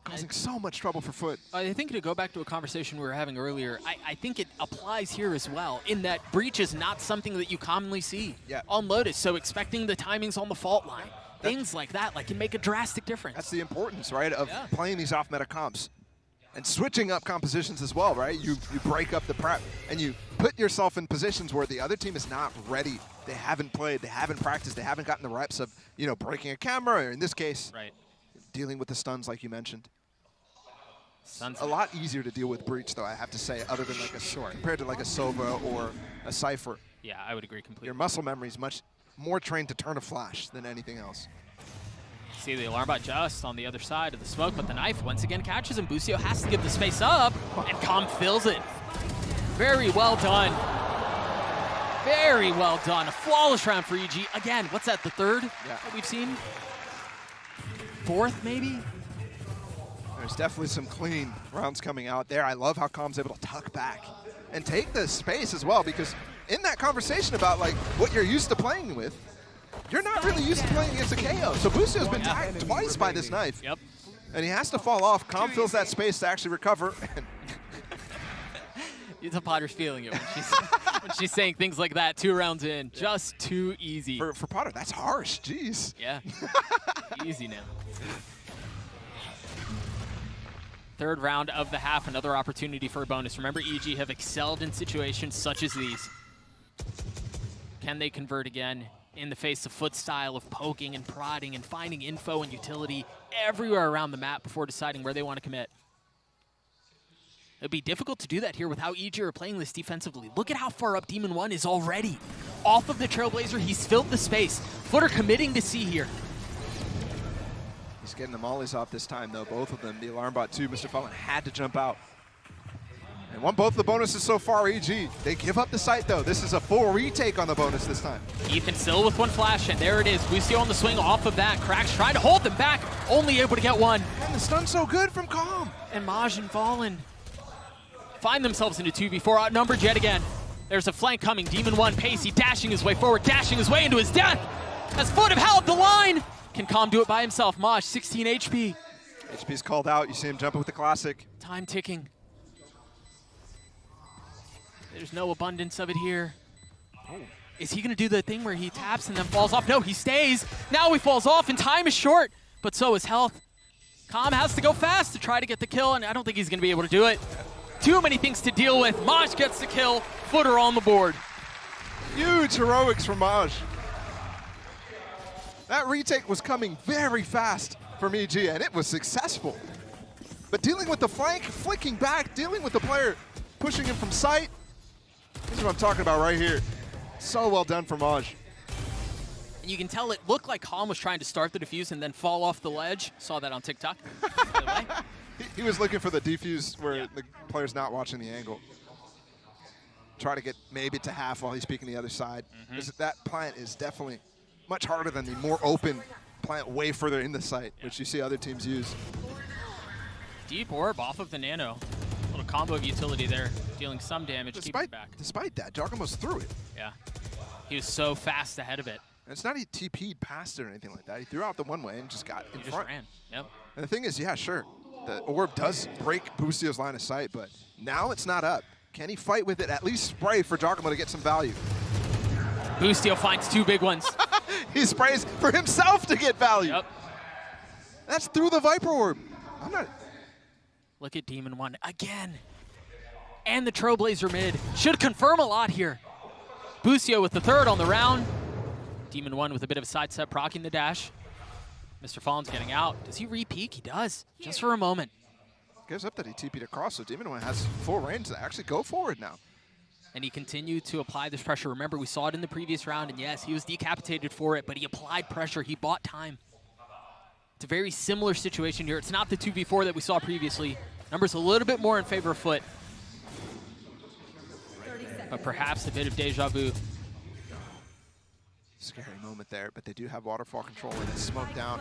Causing so much trouble for FUT. I think to go back to a conversation we were having earlier, I think it applies here as well, in that breach is not something that you commonly see on Lotus, so expecting the timings on the fault line, things like that, can make a drastic difference. That's the importance, right, of playing these off-meta comps. And switching up compositions as well, right? You break up the prep, and you put yourself in positions where the other team is not ready. They haven't played, they haven't practiced, they haven't gotten the reps of, breaking a camera, or in this case, dealing with the stuns like you mentioned. Stuns. A lot easier to deal with breach, though, I have to say, other than compared to like a Sova or a Cypher. Yeah, I would agree completely. Your muscle memory is much more trained to turn a flash than anything else. See the alarm bot just on the other side of the smoke, but the knife once again catches him. Busio has to give the space up, and Calm fills it. Very well done. Very well done. A flawless round for EG. Again, what's that, the third that we've seen? Fourth, maybe? There's definitely some clean rounds coming out there. I love how Calm's able to tuck back and take the space as well, because in that conversation about like what you're used to playing with, you're not really used to playing against a KO. So Busio's been tagged twice by this knife. Yep. And he has to fall off. Calm fills that space to actually recover. It's a Potter's feeling it when she's saying things like that 2 rounds in. Just too easy. For Potter, that's harsh. Jeez. Yeah. Easy now. Third round of the half, another opportunity for a bonus. Remember, EG have excelled in situations such as these. Can they convert again in the face of FUT style of poking and prodding and finding info and utility everywhere around the map before deciding where they want to commit? It'd be difficult to do that here with how EG are playing this defensively. Look at how far up Demon 1 is already. Off of the Trailblazer, he's filled the space. FUT are committing to C here. He's getting the mollies off this time, though, both of them. The alarm bot, too. Mr. Fallen had to jump out. And won both the bonuses so far, EG. They give up the site, though. This is a full retake on the bonus this time. Ethan still with one flash, and there it is. Busio on the swing off of that. Cracks trying to hold them back, only able to get one. And the stun's so good from Calm. And Maj and Fallen find themselves into 2v4, outnumbered yet again. There's a flank coming. Demon 1, Pacey dashing his way forward, dashing his way into his death. As FUT have held the line. Can Calm do it by himself? Maj, 16 HP. HP's called out. You see him jumping with the classic. Time ticking. There's no abundance of it here. Oh. Is he going to do the thing where he taps and then falls off? No, he stays. Now he falls off, and time is short, but so is health. Calm has to go fast to try to get the kill, and I don't think he's going to be able to do it. Too many things to deal with. Maj gets the kill. FUT are on the board. Huge heroics from Maj. That retake was coming very fast from EG, and it was successful. But dealing with the flank, flicking back, dealing with the player, pushing him from sight, this is what I'm talking about right here. So well done from Maj. And you can tell it looked like Calm was trying to start the defuse and then fall off the ledge. Saw that on TikTok, by the way. He was looking for the defuse where the player's not watching the angle. Try to get maybe to half while he's peeking the other side. That plant is definitely much harder than the more open plant way further in the site, which you see other teams use. Deep orb off of the nano. Little combo of utility there, dealing some damage, keeping it back. Despite that, Giacomo's threw it. Yeah. He was so fast ahead of it. And it's not he TP'd past it or anything like that. He threw out the one way and just got in front. He just ran. Yep. And the thing is, yeah, sure, the orb does break Busio's line of sight, but now it's not up. Can he fight with it? At least spray for Giacomo to get some value. Busio finds 2 big ones. He sprays for himself to get value. Yep. That's through the Viper orb. I'm not. Look at Demon 1 again. And the Trailblazer mid. Should confirm a lot here. Busio with the third on the round. Demon 1 with a bit of a sidestep, proccing the dash. Mr. Fallen's getting out. Does he re-peek? He does, just for a moment. Gives up that he TP'd across, so Demon 1 has full range to actually go forward now. And he continued to apply this pressure. Remember, we saw it in the previous round, and yes, he was decapitated for it, but he applied pressure. He bought time. It's a very similar situation here. It's not the 2v4 that we saw previously. Numbers a little bit more in favor of FUT. But perhaps a bit of deja vu. Scary moment there, but they do have waterfall control and it's smoked down.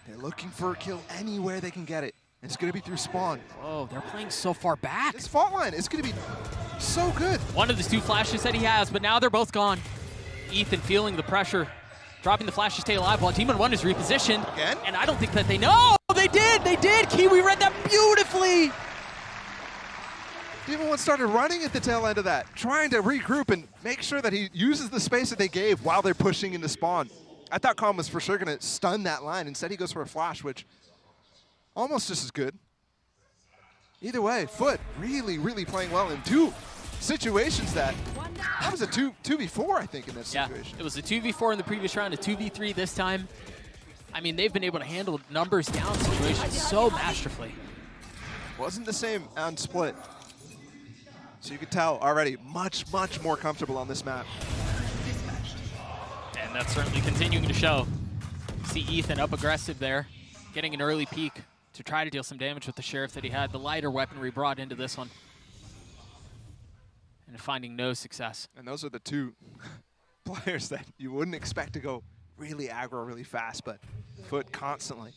They're looking for a kill anywhere they can get it. It's going to be through spawn. Whoa, they're playing so far back. This fault line is going to be so good. One of the 2 flashes that he has, but now they're both gone. Ethan feeling the pressure, dropping the flash to stay alive while Demon 1 is repositioned. Again? And I don't think that they know. They did. Kiwi read that beautifully. Demon 1 started running at the tail end of that, trying to regroup and make sure that he uses the space that they gave while they're pushing into spawn. I thought Calm was for sure going to stun that line. Instead, he goes for a flash, which almost just as good. Either way, FUT really, really playing well in 2 situations that was a 2v4, I think, in that situation. Yeah, it was a 2v4 in the previous round, a 2v3 this time. I mean, they've been able to handle numbers down situations so masterfully. Wasn't the same on split. So you can tell already much, much more comfortable on this map. And that's certainly continuing to show. See Ethan up aggressive there, getting an early peek to try to deal some damage with the Sheriff that he had. The lighter weaponry brought into this one. And finding no success. And those are the two players that you wouldn't expect to go really aggro really fast, but FUT constantly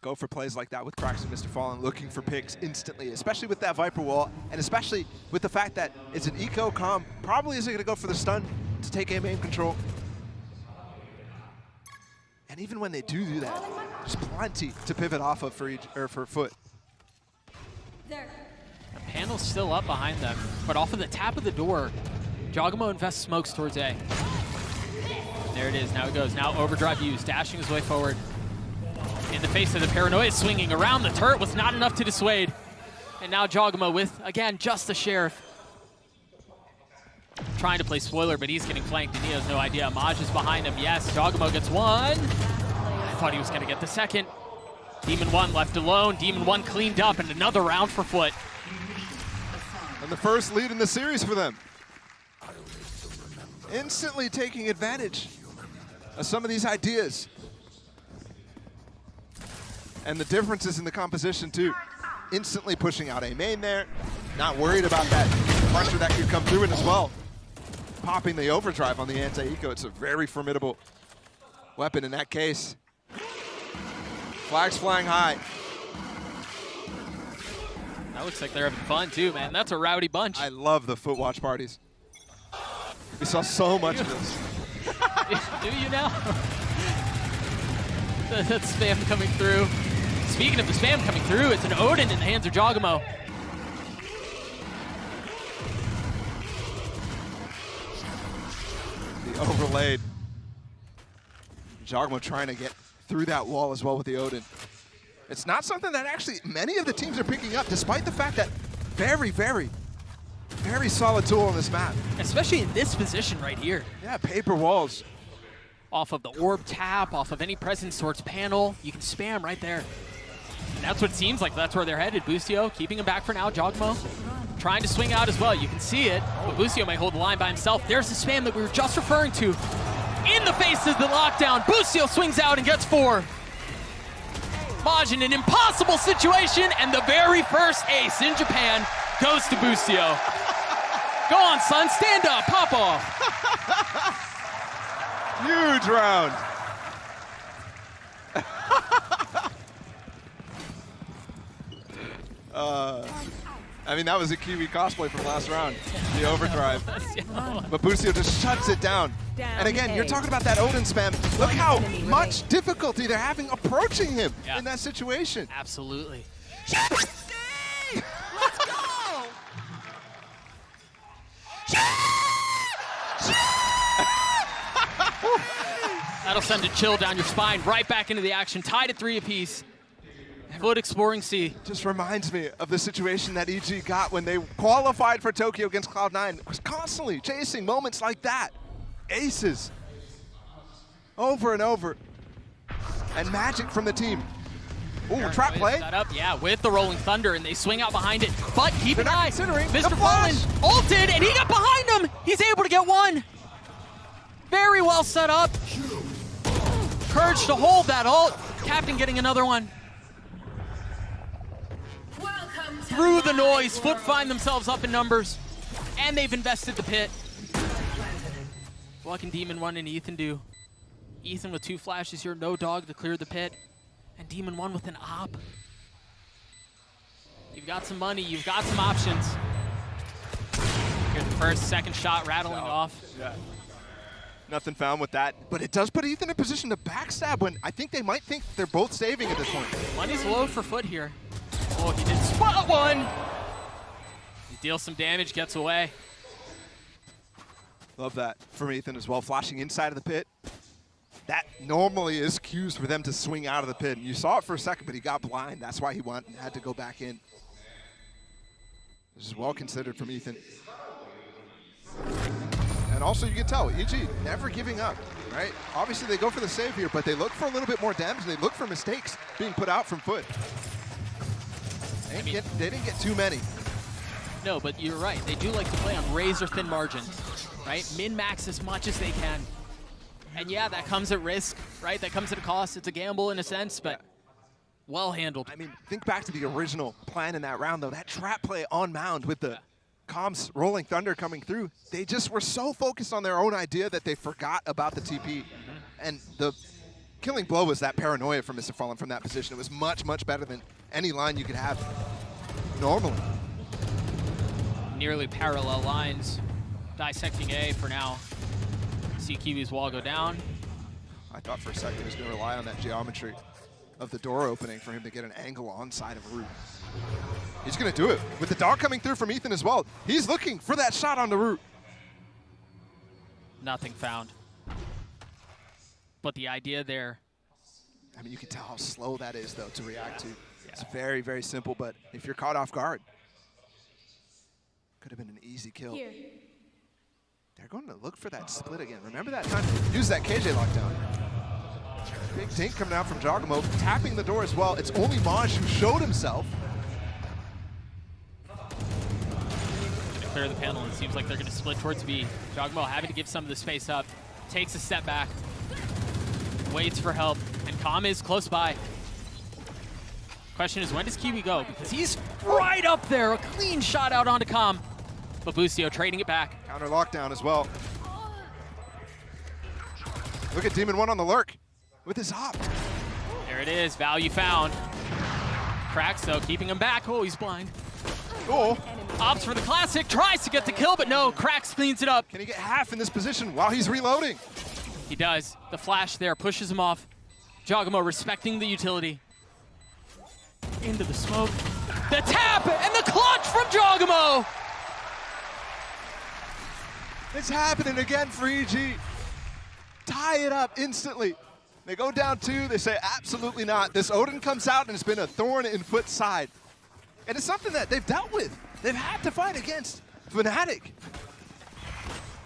go for plays like that with Cracks and Mr. Fallen, looking for picks instantly, especially with that Viper wall, and especially with the fact that it's an eco comm, probably isn't going to go for the stun to take aim control. And even when they do that, there's plenty to pivot off of for FUT. There. The panel's still up behind them, but off of the tap of the door, Jogamo invests smokes towards A. There it is, now it goes. Now overdrive used, dashing his way forward. In the face of the paranoia, swinging around the turret was not enough to dissuade. And now Jogamo with, again, just the Sheriff. Trying to play spoiler, but he's getting flanked and he has no idea. Maj is behind him. Yes, Jogamo gets one. I thought he was going to get the second. Demon 1 left alone. Demon 1 cleaned up, and another round for FUT. And the first lead in the series for them. Instantly taking advantage of some of these ideas. And the differences in the composition too. Instantly pushing out a main there. Not worried about that pressure that could come through it as well. Popping the overdrive on the anti-eco. It's a very formidable weapon in that case. Flags flying high. That looks like they're having fun too, man. That's a rowdy bunch. I love the FUT watch parties. We saw so much of this. Do you now? That spam coming through. Speaking of the spam coming through, it's an Odin in the hands of Jogamo. The overlaid. Jogamo trying to get through that wall as well with the Odin. It's not something that actually many of the teams are picking up, despite the fact that very, very, very solid tool on this map. Especially in this position right here. Yeah, paper walls. Off of the orb tap, off of any presence towards panel, you can spam right there. And that's what it seems like. That's where they're headed. Bustio keeping him back for now. Jogamo trying to swing out as well. You can see it, but Bustio may hold the line by himself. There's the spam that we were just referring to. In the face of the lockdown, Bustio swings out and gets 4. Maj in an impossible situation, and the very first ace in Japan goes to Bustio. Go on, son, stand up, pop off. Huge round. I mean, that was a Kiwi cosplay from last round, the overdrive. But Bustio just shuts it down. And again, you're talking about that Odin spam. Look how much difficulty they're having approaching him in that situation. Absolutely. Let's go! That'll send a chill down your spine, right back into the action, tied at 3 apiece. FUT exploring C. Just reminds me of the situation that EG got when they qualified for Tokyo against Cloud9. Was constantly chasing moments like that. Aces. Over and over. And magic from the team. Ooh, trap play. Set up, yeah, with the Rolling Thunder, and they swing out behind it. But keep an eye. Mr. Fallen Fallen ulted, and he got behind him. He's able to get 1. Very well set up. Courage to hold that ult. Captain getting another one. Through the noise, FUT find themselves up in numbers, and they've invested the pit. What can Demon 1 and Ethan do? Ethan with 2 flashes here, no dog to clear the pit, and Demon 1 with an op. You've got some money, you've got some options. Good first, second shot rattling off. Yeah. Nothing found with that, but it does put Ethan in a position to backstab when I think they might think they're both saving at this point. Money's low for FUT here. Oh, he did spot 1. He deals some damage, gets away. Love that from Ethan as well, flashing inside of the pit. That normally is cues for them to swing out of the pit. And you saw it for a second, but he got blind. That's why he had to go back in. This is well considered from Ethan. And also you can tell, EG never giving up, right? Obviously they go for the save here, but they look for a little bit more damage. They look for mistakes being put out from FUT. They didn't get too many. No, but you're right. They do like to play on razor-thin margins, right? Min-max as much as they can. And yeah, that comes at risk, right? That comes at a cost. It's a gamble in a sense, but well handled. I mean, think back to the original plan in that round, though. That trap play on Mound with the comms Rolling Thunder coming through. They just were so focused on their own idea that they forgot about the TP. And the killing blow was that paranoia from Mr. Fallen from that position. It was much, much better than any line you could have normally. Nearly parallel lines. Dissecting A for now. See Kiwi's wall go down. I thought for a second he was going to rely on that geometry of the door opening for him to get an angle on side of Root. He's going to do it. With the dog coming through from Ethan as well, he's looking for that shot on the Root. Nothing found. But the idea there. I mean, you can tell how slow that is, though, to react to. It's very, very simple, but if you're caught off guard, could have been an easy kill. Here. They're going to look for that split again. Remember that time to use that KJ lockdown. Big dink coming out from Jogamo, tapping the door as well. It's only Maj who showed himself. Gonna clear the panel, and it seems like they're gonna split towards B. Jogamo having to give some of the space up, takes a step back, waits for help, and Calm is close by. Question is, when does Kiwi go? Because he's right up there, a clean shot out onto Calm. But Busio trading it back. Counter lockdown as well. Look at Demon 1 on the lurk with his hop. There it is, value found. Cracks though, keeping him back. Oh, he's blind. Oh, Opts for the classic, tries to get the kill, but no, Cracks cleans it up. can he get half in this position while he's reloading? He does. The flash there pushes him off. Jogamo respecting the utility. Into the smoke. The tap and the clutch from Jogamo! It's happening again for EG. Tie it up instantly. They go down 2, they say absolutely not. This Odin comes out and it's been a thorn in FUT's side. And it's something that they've dealt with. They've had to fight against Fnatic,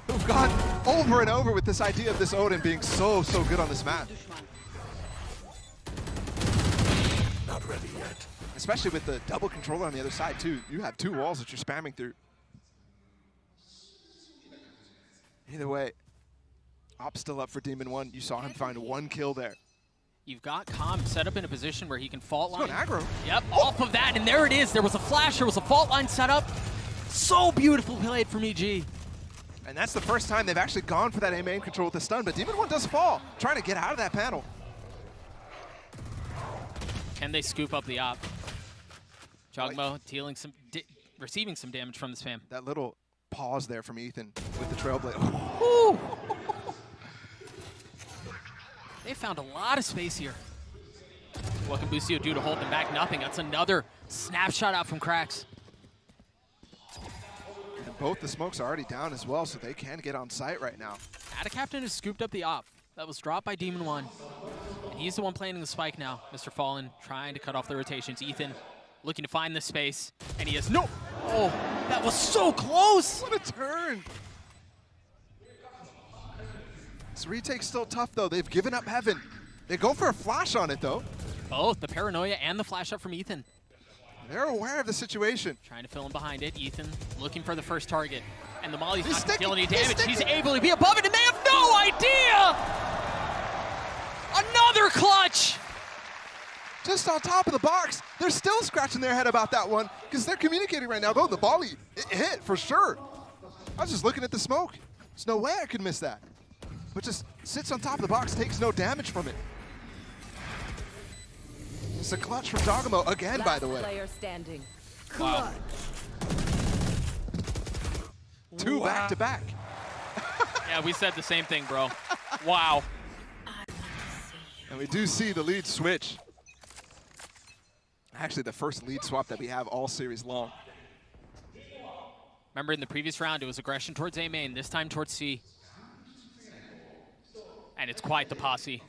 who've gone over and over with this idea of this Odin being so good on this map. Not ready yet. Especially with the double controller on the other side too. You have 2 walls that you're spamming through. Either way, Op's still up for Demon 1. You saw him find 1 kill there. You've got Calm set up in a position where he can fault line. He's going aggro. Yep, off of that, and there it is. There was a flash, there was a fault line set up. So beautiful played from EG. And that's the first time they've actually gone for that A main control with the stun, but Demon 1 does fall, trying to get out of that panel. Can they scoop up the op? Jogamo dealing receiving some damage from the spam. That little pause there from Ethan with the Trailblazer. Woo! They found a lot of space here. What can Busio do to hold them back? Nothing. That's another snapshot out from Cracks. And both the smokes are already down as well, so they can get on site right now. Captain has scooped up the op. That was dropped by Demon 1. And he's the one planning the spike now. Mr. Fallen trying to cut off the rotations. Ethan looking to find the space, and he has no. Oh, that was so close! What a turn! This retake's still tough, though. They've given up Heaven. They go for a flash on it, though. Both the paranoia and the flash up from Ethan. They're aware of the situation. Trying to fill in behind it. Ethan looking for the first target. And the Molly's He's not going to deal any sticking. damage. He's able to be above it, and they have no idea! Another clutch! Just on top of the box. They're still scratching their head about that one because they're communicating right now. Oh, the volley, it hit for sure. I was just looking at the smoke. There's no way I could miss that. But just sits on top of the box, takes no damage from it. It's a clutch from Jogamo again, by the way. Player standing. Wow. 2 back-to-back. Yeah, we said the same thing, bro. Wow. And we do see the lead switch. Actually, the first lead swap that we have all series long. Remember in the previous round, it was aggression towards A main, this time towards C. And it's quite the posse.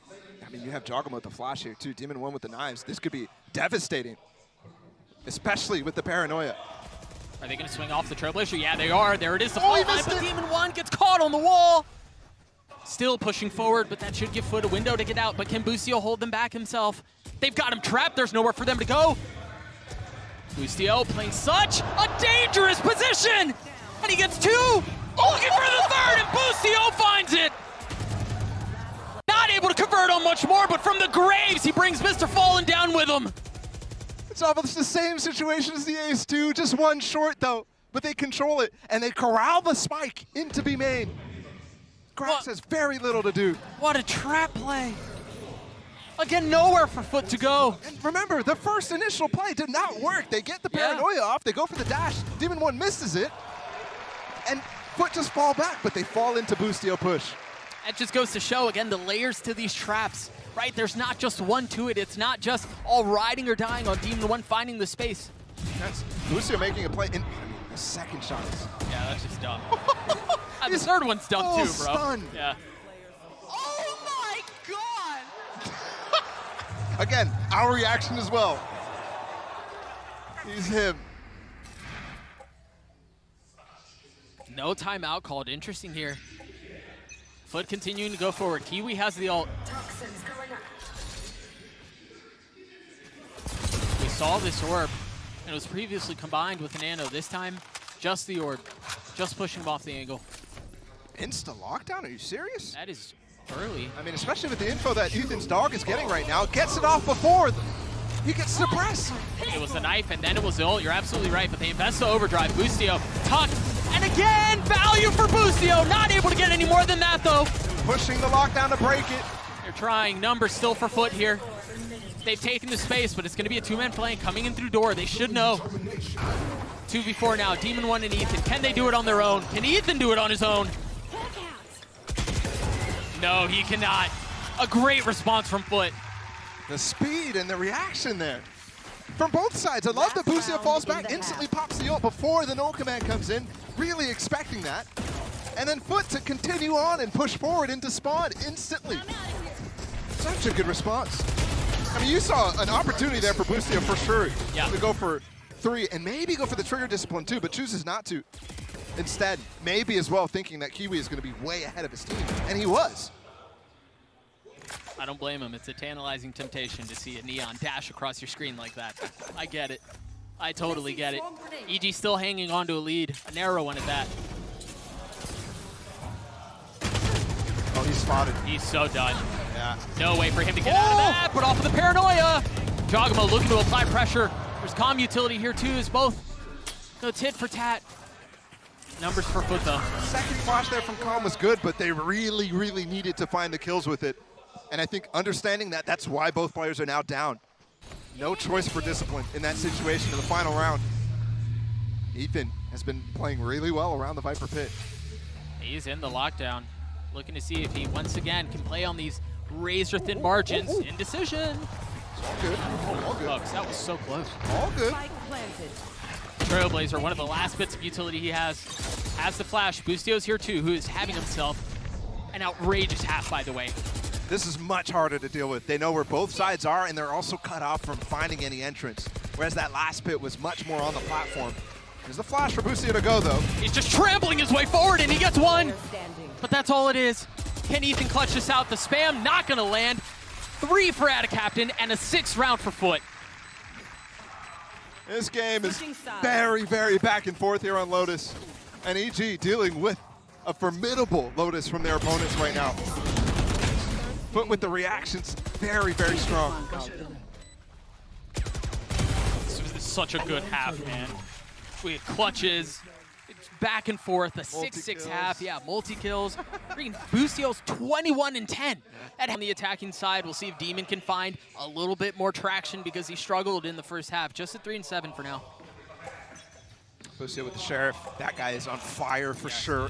I mean, you have Jogamo with the flash here, too. Demon 1 with the knives. This could be devastating, especially with the paranoia. Are they going to swing off the Trailblazer? Yeah, they are. There it is, the Oh, he fault line, missed but it. Demon 1 gets caught on the wall. Still pushing forward, but that should give FUT a window to get out. But can Busio hold them back himself? They've got him trapped. There's nowhere for them to go. Bustio playing such a dangerous position! And he gets two! Looking for the third, and Bustio finds it! Not able to convert on much more, but from the graves, he brings Mr. Fallen down with him. It's almost the same situation as the Ace 2, just one short though. But they control it, and they corral the spike into B main. Grax has very little to do. What a trap play. Again, nowhere for FUT to go. And remember, the first initial play did not work. They get the paranoia off, they go for the dash. Demon 1 misses it, and FUT just fall back, but they fall into Bustio push. That just goes to show, again, the layers to these traps, right? There's not just one to it. It's not just all riding or dying on Demon 1 finding the space. That's Bustio making a play, and the second shot is... Yeah, that's just dumb. And the third one's dumb too, bro. Stunned. Yeah. Oh my god! Again, our reaction as well. He's him. No timeout called. Interesting here. FUT continuing to go forward. Kiwi has the ult. We saw this orb, and it was previously combined with an Nano. This time, just the orb. Just pushing him off the angle. Insta lockdown? Are you serious? That is early. I mean, especially with the info that Ethan's dog is getting right now. Gets it off before he gets suppressed. It was the knife, and then it was the ult. You're absolutely right, but they invest the overdrive. Bustio tucked, and again, value for Bustio. Not able to get any more than that, though. Pushing the lockdown to break it. They're trying. Numbers still for FUT here. They've taken the space, but it's going to be a two-man flank coming in through door. They should know. 2v4 now, Demon 1 and Ethan. Can they do it on their own? Can Ethan do it on his own? No, he cannot. A great response from FUT. The speed and the reaction there. From both sides. I love that Bustio falls back, instantly pops the ult before the null command comes in. Really expecting that. And then FUT to continue on and push forward into spawn instantly. Such a good response. I mean, you saw an opportunity there for Bustio for sure to go for 3 and maybe go for the trigger discipline too, but chooses not to. Instead, maybe as well thinking that Kiwi is going to be way ahead of his team, and he was. I don't blame him. It's a tantalizing temptation to see a Neon dash across your screen like that. I get it. I totally get it. EG still hanging on to a lead, a narrow one at that. Oh, he's spotted. He's so done. Yeah. No way for him to get out of that, but off of the paranoia. Jogamo looking to apply pressure. There's comm utility here too, as both go tit for tat. Numbers for FUT though. Second flash there from Calm was good, but they really, really needed to find the kills with it. And I think understanding that, that's why both players are now down. No choice for discipline in that situation in the final round. Ethan has been playing really well around the Viper pit. He's in the lockdown. Looking to see if he once again can play on these razor-thin margins. Indecision. It's all good. All good. Folks, that was so close. All good. Trailblazer, one of the last bits of utility he has the flash. Bustio's here too, who is having himself an outrageous half, by the way. This is much harder to deal with. They know where both sides are, and they're also cut off from finding any entrance. Whereas that last pit was much more on the platform. There's the flash for Bustio to go, though. He's just trampling his way forward, and he gets one. But that's all it is. Can Ethan clutch this out? The spam not going to land. 3 for Captain and a 6th round for FUT. This game is very, very back and forth here on Lotus. And EG dealing with a formidable Lotus from their opponents right now. FUT with the reactions very, very strong. This was such a good half, man. We had clutches, it's back and forth, a 6-6 half, multi-kills. Freaking Bustio's 21 and 10. On the attacking side, we'll see if Demon can find a little bit more traction because he struggled in the first half. Just at 3 and 7 for now. Bustio with the Sheriff. That guy is on fire for sure.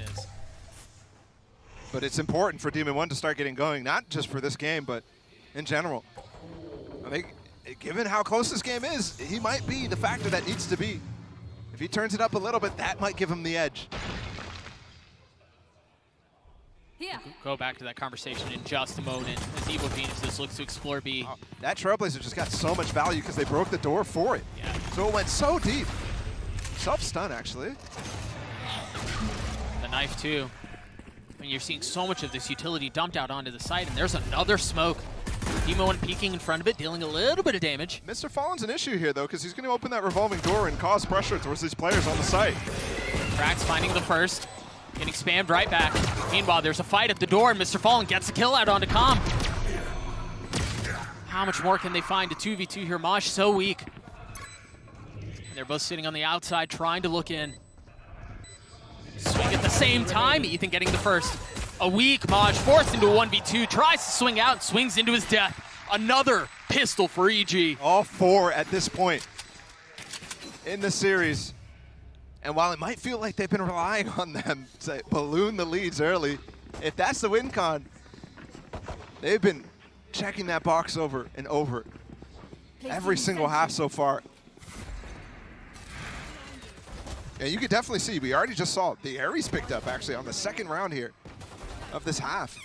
But it's important for Demon 1 to start getting going, not just for this game, but in general. I think, given how close this game is, he might be the factor that needs to be. If he turns it up a little bit, that might give him the edge. Yeah. Go back to that conversation in just a moment as Evil Geniuses looks to explore B. That Trailblazer just got so much value because they broke the door for it. Yeah. So it went so deep. Self-stun, actually. The knife, too. I mean, you're seeing so much of this utility dumped out onto the site, and there's another smoke. Demon 1 peeking in front of it, dealing a little bit of damage. Mr. Fallen's an issue here, though, because he's going to open that revolving door and cause pressure towards these players on the site. Krax finding the first, getting spammed right back. Meanwhile, there's a fight at the door, and Mr. Fallen gets a kill out onto Com. How much more can they find? A 2v2 here. Maj so weak. They're both sitting on the outside trying to look in. Swing at the same time. Ethan getting the first. A weak Maj forced into a 1v2. Tries to swing out and swings into his death. Another pistol for EG. All 4 at this point in the series. And while it might feel like they've been relying on them to balloon the leads early, if that's the win con, they've been checking that box over and over every single half so far. And you could definitely see, we already just saw the Ares picked up actually on the second round here of this half.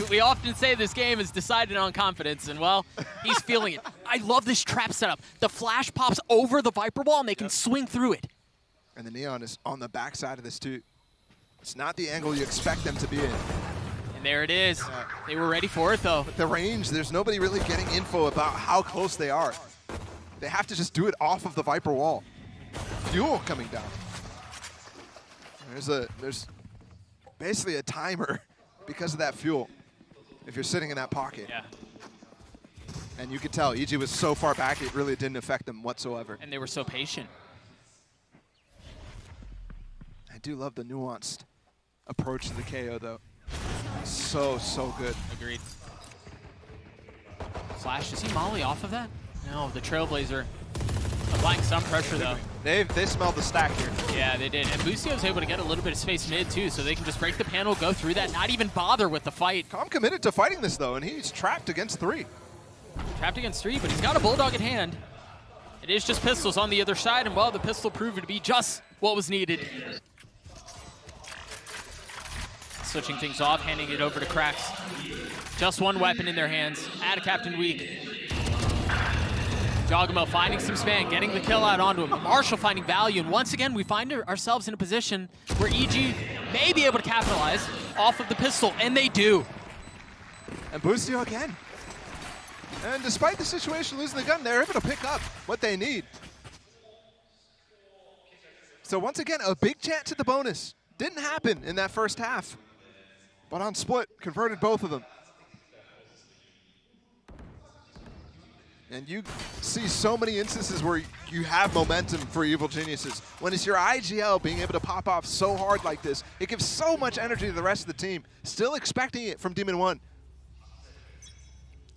We often say this game is decided on confidence, and well, he's feeling it. I love this trap setup. The flash pops over the Viper Wall, and they can swing through it. And the Neon is on the backside of this too. It's not the angle you expect them to be in. And there it is. They were ready for it, though. But the range, there's nobody really getting info about how close they are. They have to just do it off of the Viper Wall. Fuel coming down. There's basically a timer because of that fuel if you're sitting in that pocket. Yeah. And you could tell EG was so far back it really didn't affect them whatsoever. And they were so patient. I do love the nuanced approach to the KO though. So good. Agreed. Flash, does he molly off of that? No, the Trailblazer applying some pressure though. They smelled the stack here. Yeah, they did. And Bustio's able to get a little bit of space mid too, so they can just break the panel, go through that, not even bother with the fight. Com committed to fighting this though, and he's trapped against 3. Trapped against 3, but he's got a Bulldog in hand. It is just pistols on the other side, and well, the pistol proved to be just what was needed. Switching things off, handing it over to Krax. Just one weapon in their hands. Add a Captain weak. Jogamo finding some span, getting the kill out onto him. Marshall finding value, and once again, we find ourselves in a position where EG may be able to capitalize off of the pistol, and they do. And Bustio again. And despite the situation losing the gun, they're able to pick up what they need. So once again, a big chance to the bonus. Didn't happen in that first half. But on split, converted both of them. And you see so many instances where you have momentum for Evil Geniuses. When it's your IGL being able to pop off so hard like this, it gives so much energy to the rest of the team. Still expecting it from Demon 1.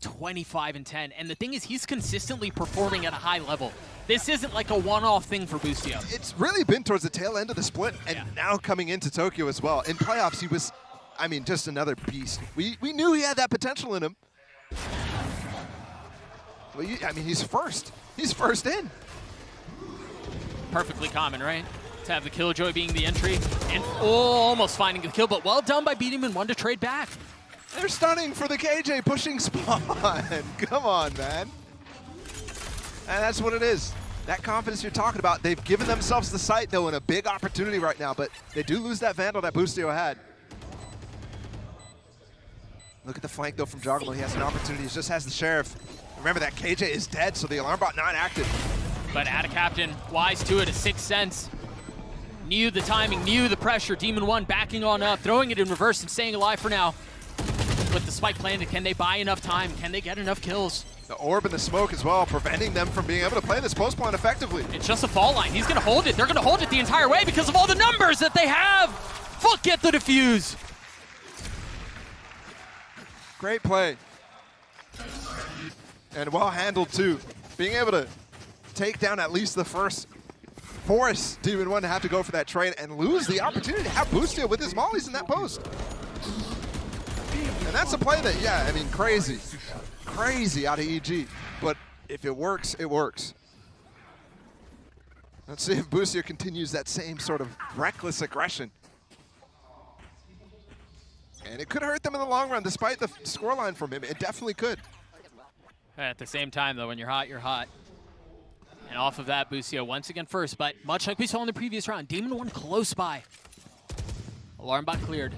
25-10, and the thing is, he's consistently performing at a high level. This isn't like a one-off thing for Bustio. It's really been towards the tail end of the split, and now coming into Tokyo as well. In playoffs, he was, I mean, just another beast. We knew he had that potential in him. Well, I mean, he's first. He's first in. Perfectly common, right? To have the Killjoy being the entry, and almost finding the kill, but well done by beating him in 1 to trade back. They're stunning for the KJ pushing spawn. Come on, man. And that's what it is. That confidence you're talking about. They've given themselves the sight, though, in a big opportunity right now, but they do lose that Vandal that Bustio had. Look at the flank, though, from Jogamo. He has an opportunity. He just has the Sheriff. Remember that KJ is dead, so the alarm bot not active. But Atta Captain, wise to it, a 6th sense. Knew the timing, knew the pressure. Demon 1 backing on up, throwing it in reverse and staying alive for now. With the spike planted, can they buy enough time? Can they get enough kills? The orb and the smoke as well, preventing them from being able to play this post plan effectively. It's just a fall line. He's gonna hold it. They're gonna hold it the entire way because of all the numbers that they have. FUT get the defuse. Great play. And well handled too. Being able to take down at least the first, force Demon 1 to have to go for that trade and lose the opportunity to have Bustio with his mollies in that post. And that's a play that, yeah, I mean, crazy. Crazy out of EG. But if it works, it works. Let's see if Bustio continues that same sort of reckless aggression. And it could hurt them in the long run, despite the scoreline from him. It definitely could. At the same time, though, when you're hot, you're hot. And off of that, Bustio once again first, but much like we saw in the previous round, Demon 1 close by. Alarm bot cleared.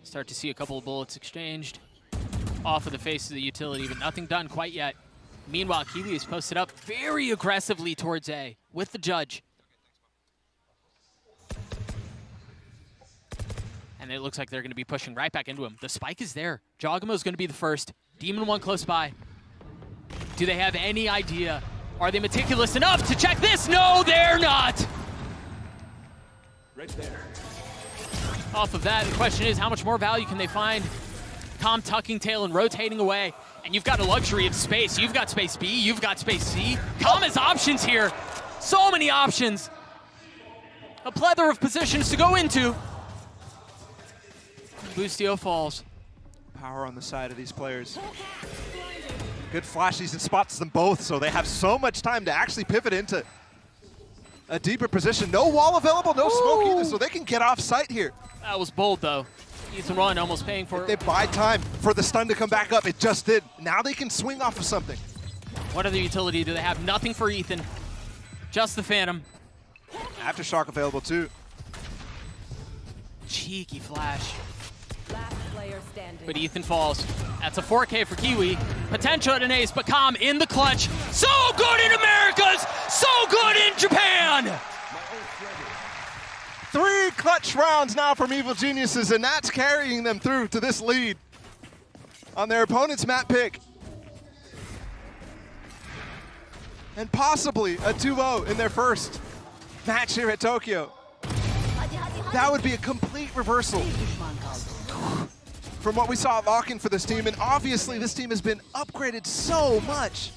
Start to see a couple of bullets exchanged off of the face of the utility, but nothing done quite yet. Meanwhile, Kiwi is posted up very aggressively towards A with the judge. And it looks like they're going to be pushing right back into him. The spike is there. Jogamo is going to be the first. Demon 1 close by. Do they have any idea? Are they meticulous enough to check this? No, they're not. Right there. Off of that, the question is, how much more value can they find? Com tucking tail and rotating away. And you've got a luxury of space. You've got space B, you've got space C. Com has options here. So many options. A plethora of positions to go into. Boostio falls. Power on the side of these players. Good flashes and spots them both, so they have so much time to actually pivot into a deeper position. No wall available, no smoke either, so they can get off site here. That was bold, though. Ethan Run almost paying for They it. buy time for the stun to come back up. It just did. Now they can swing off of something. What other utility do they have? Nothing for Ethan. Just the Phantom. Aftershock available too. Cheeky flash. Last player standing. But Ethan falls. That's a 4K for Kiwi. Potential at an ace, but Com in the clutch. So good in Americas! So good in Japan! 3 clutch rounds now from Evil Geniuses, and that's carrying them through to this lead on their opponent's map pick. And possibly a 2-0 in their first match here at Tokyo. That would be a complete reversal from what we saw at Lock-In for this team, and obviously this team has been upgraded so much.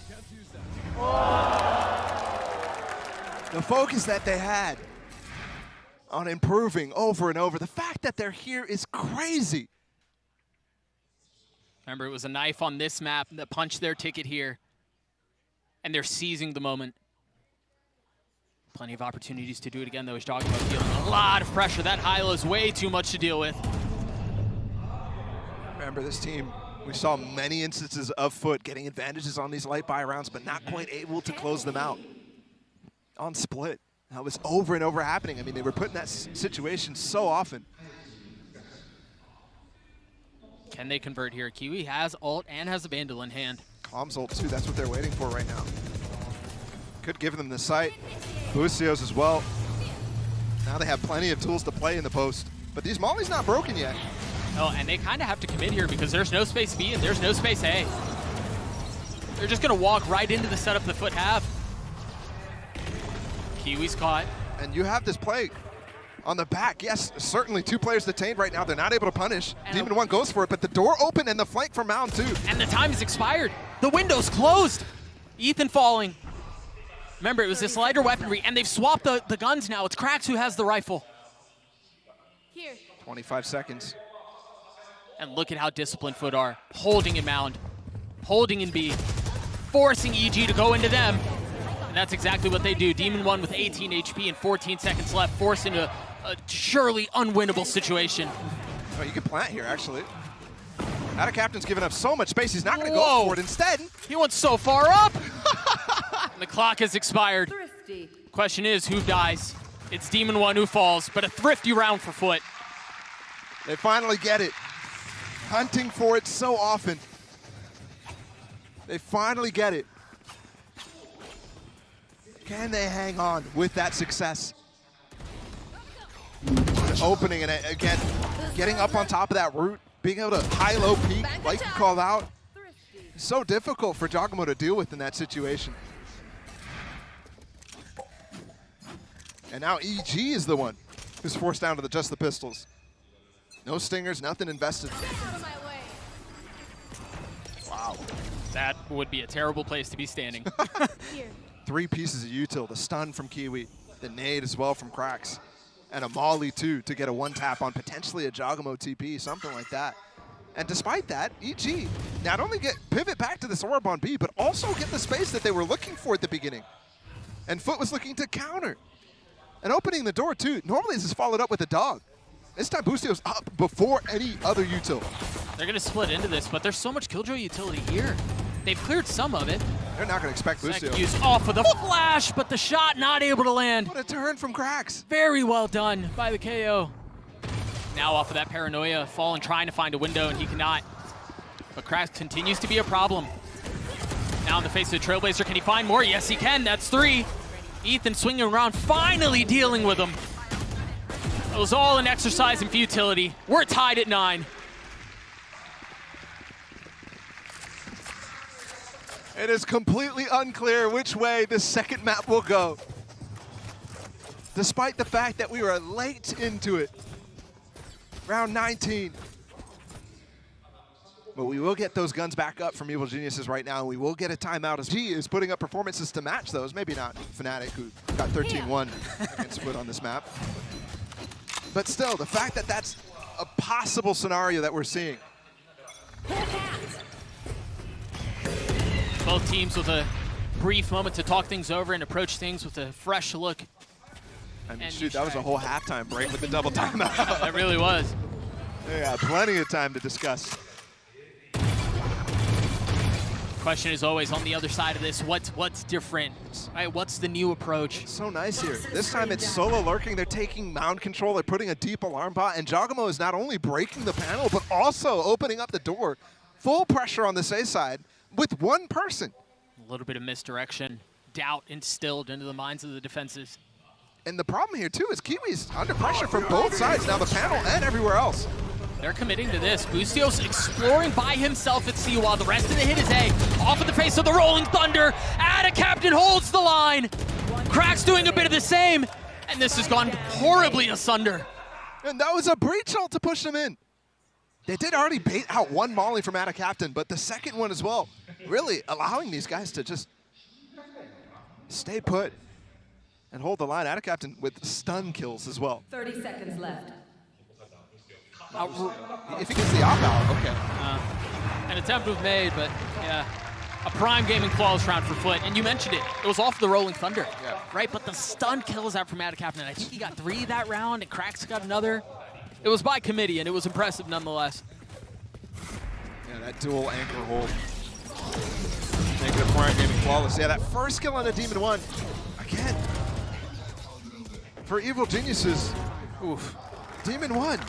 The focus that they had on improving over and over. The fact that they're here is crazy. Remember, it was a knife on this map that punched their ticket here. And they're seizing the moment. Plenty of opportunities to do it again, though, as Jogamo feeling a lot of pressure. That high-low is way too much to deal with. Remember, this team, we saw many instances of FUT getting advantages on these light buy rounds, but not quite able to close them out on split. That was over and over happening. I mean, they were put in that situation so often. Can they convert here? Kiwi has ult and has a Vandal in hand. Calm's ult too, that's what they're waiting for right now. Could give them the sight. Boostio's as well. Now they have plenty of tools to play in the post. But these Molly's not broken yet. Oh, and they kind of have to commit here because there's no space B and there's no space A. They're just going to walk right into the setup the FUT have. Kiwi's caught. And you have this play on the back. Yes, certainly 2 players detained right now. They're not able to punish. And Demon 1 goes for it, but the door open and the flank from Mound too. And the time is expired. The window's closed. Ethan falling. Remember, it was this lighter weaponry, and they've swapped the guns now. It's Krax who has the rifle. Here. 25 seconds. And look at how disciplined FUT are. Holding in Mound. Holding in B. Forcing EG to go into them. And that's exactly what they do. Demon 1 with 18 HP and 14 seconds left, forced into a surely unwinnable situation. Oh, you can plant here, actually. Out of Captain's given up so much space, he's not going to go for it. Instead, he went so far up. And the clock has expired. Thrifty. Question is, who dies? It's Demon 1 who falls, but a thrifty round for FUT. they finally get it. Hunting for it so often. They finally get it. Can they hang on with that success? Opening, and again, getting up on top of that root, being able to high-low peek, like you called out. So difficult for Jogamo to deal with in that situation. And now EG is the one who's forced down to just the pistols. No stingers, nothing invested. Wow. That would be a terrible place to be standing. 3 pieces of util, the stun from Kiwi, the nade as well from Krax, and a molly too to get a 1-tap on potentially a Jogamo TP, something like that. And despite that, EG not only get pivot back to this orb on B, but also get the space that they were looking for at the beginning. And FUT was looking to counter. And opening the door too. Normally this is followed up with a dog. This time Boostio's up before any other util. They're going to split into this, but there's so much Killjoy utility here. They've cleared some of it. They're not going to expect Boostio. Use off of the flash, but the shot not able to land. What a turn from Krax. Very well done by the KO. Now off of that paranoia, Fallen trying to find a window, and he cannot. But Krax continues to be a problem. Now in the face of the Trailblazer, can he find more? Yes, he can. That's 3. Ethan swinging around, finally dealing with him. It was all an exercise in futility. We're tied at 9. It is completely unclear which way this second map will go. Despite the fact that we were late into it. Round 19. But we will get those guns back up from Evil Geniuses right now, and we will get a timeout as G is putting up performances to match those. Maybe not Fnatic, who got 13-1 against FUT on this map. But still, the fact that that's a possible scenario that we're seeing. Both teams with a brief moment to talk things over and approach things with a fresh look. I mean, shoot, that was a whole halftime break with the double timeout. It really was. Yeah, plenty of time to discuss. Question is always on the other side of this, what's different? Right, what's the new approach? So nice here. This time it's solo lurking. They're taking mound control. They're putting a deep alarm bot, and Jogamo is not only breaking the panel, but also opening up the door. Full pressure on this A side with one person. A little bit of misdirection, doubt instilled into the minds of the defenses. And the problem here too is Kiwi's under pressure from both sides, now the panel and everywhere else. They're committing to this. Bustio's exploring by himself at C while the rest of the hit is A. Off in the face of the Rolling Thunder. Captain holds the line. Krax doing a bit of the same. And this has gone horribly asunder. And that was a breach ult to push them in. They did already bait out one Molly from Captain, but the second one as well, really allowing these guys to just stay put and hold the line. Captain with stun kills as well. 30 seconds left. If he gets the opt-out, okay. An attempt was made, but yeah. A prime gaming flawless round for FUT, and you mentioned it. It was off the Rolling Thunder, right? But the stun kills out from Captain. I think he got 3 that round, and Krax got another. It was by committee, and it was impressive nonetheless. Yeah, that dual anchor hold. Making a prime gaming flawless. Yeah, that first kill on a Demon 1. Again, for Evil Geniuses, oof. Demon 1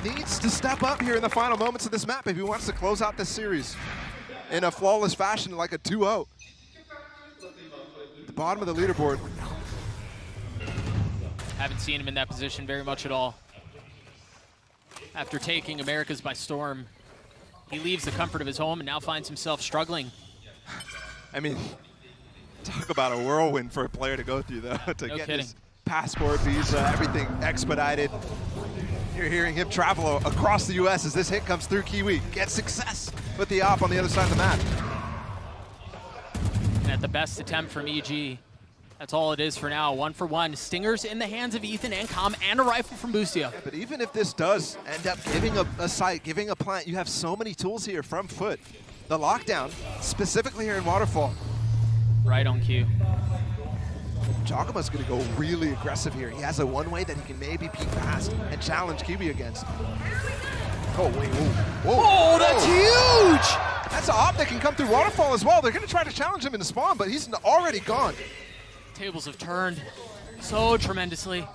needs to step up here in the final moments of this map if he wants to close out this series in a flawless fashion like a 2-0. The bottom of the leaderboard. Haven't seen him in that position very much at all. After taking Americas by storm, he leaves the comfort of his home and now finds himself struggling. I mean, talk about a whirlwind for a player to go through, though, to get his passport, visa, everything expedited. You're hearing him travel across the U.S. as this hit comes through Kiwi. Get success with the op on the other side of the map. And at the best attempt from EG, that's all it is for now. 1 for 1. Stingers in the hands of Ethan and Com, and a rifle from Bustio. Yeah, but even if this does end up giving a site, giving a plant, you have so many tools here from FUT. The lockdown, specifically here in Waterfall. Right on cue. Jogama's going to go really aggressive here. He has a one-way that he can maybe peek past and challenge Kiwi against. Oh, wait, whoa. Oh, that's huge! That's an op that can come through Waterfall as well. They're going to try to challenge him in the spawn, but he's already gone. Tables have turned so tremendously.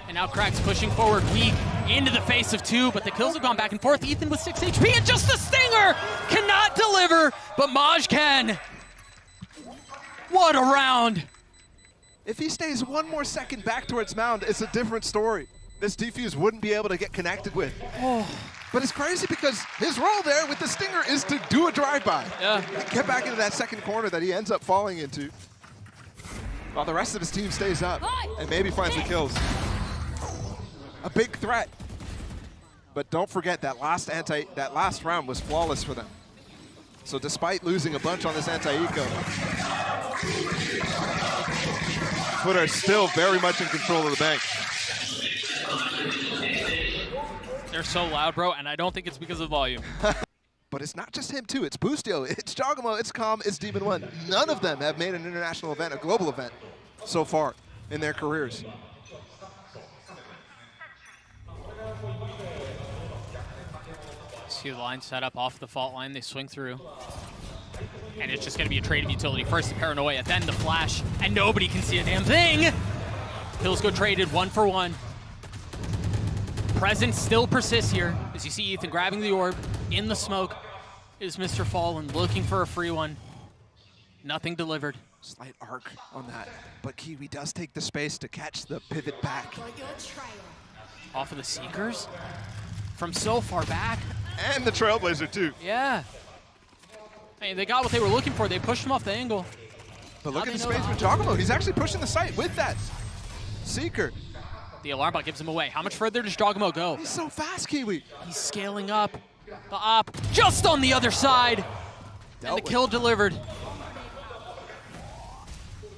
And now Krax pushing forward weak into the face of 2, but the kills have gone back and forth. Ethan with 6 HP and just the Stinger cannot deliver, but Maj can. What a round. If he stays one more second back towards Mound, it's a different story. This defuse wouldn't be able to get connected with. Oh. But it's crazy because his role there with the Stinger is to do a drive-by. Yeah. Get back into that second corner that he ends up falling into, while the rest of his team stays up and maybe finds the kills. A big threat. But don't forget that last round was flawless for them. So despite losing a bunch on this anti-eco, FUT are still very much in control of the bank. They're so loud, bro, and I don't think it's because of volume. But it's not just him, too. It's Bustio, it's Jogamo, it's Com, it's Demon 1. None of them have made an international event, a global event, so far in their careers. See the line set up off the fault line. They swing through. And it's just going to be a trade of utility. First the paranoia, then the flash, and nobody can see a damn thing. Kills go traded 1 for 1. presence still persists here as you see Ethan grabbing the orb in the smoke. Is Mr. Fallen looking for a free one? Nothing delivered. Slight arc on that, but Kiwi does take the space to catch the pivot back. Off of the Seekers from so far back. And the Trailblazer too. Yeah. Hey, they got what they were looking for. They pushed him off the angle. But look at the space with Giacomo. He's actually pushing the site with that Seeker. The alarm bot gives him away. How much further does Giacomo go? He's so fast, Kiwi. He's scaling up. The op just on the other side. And the kill delivered.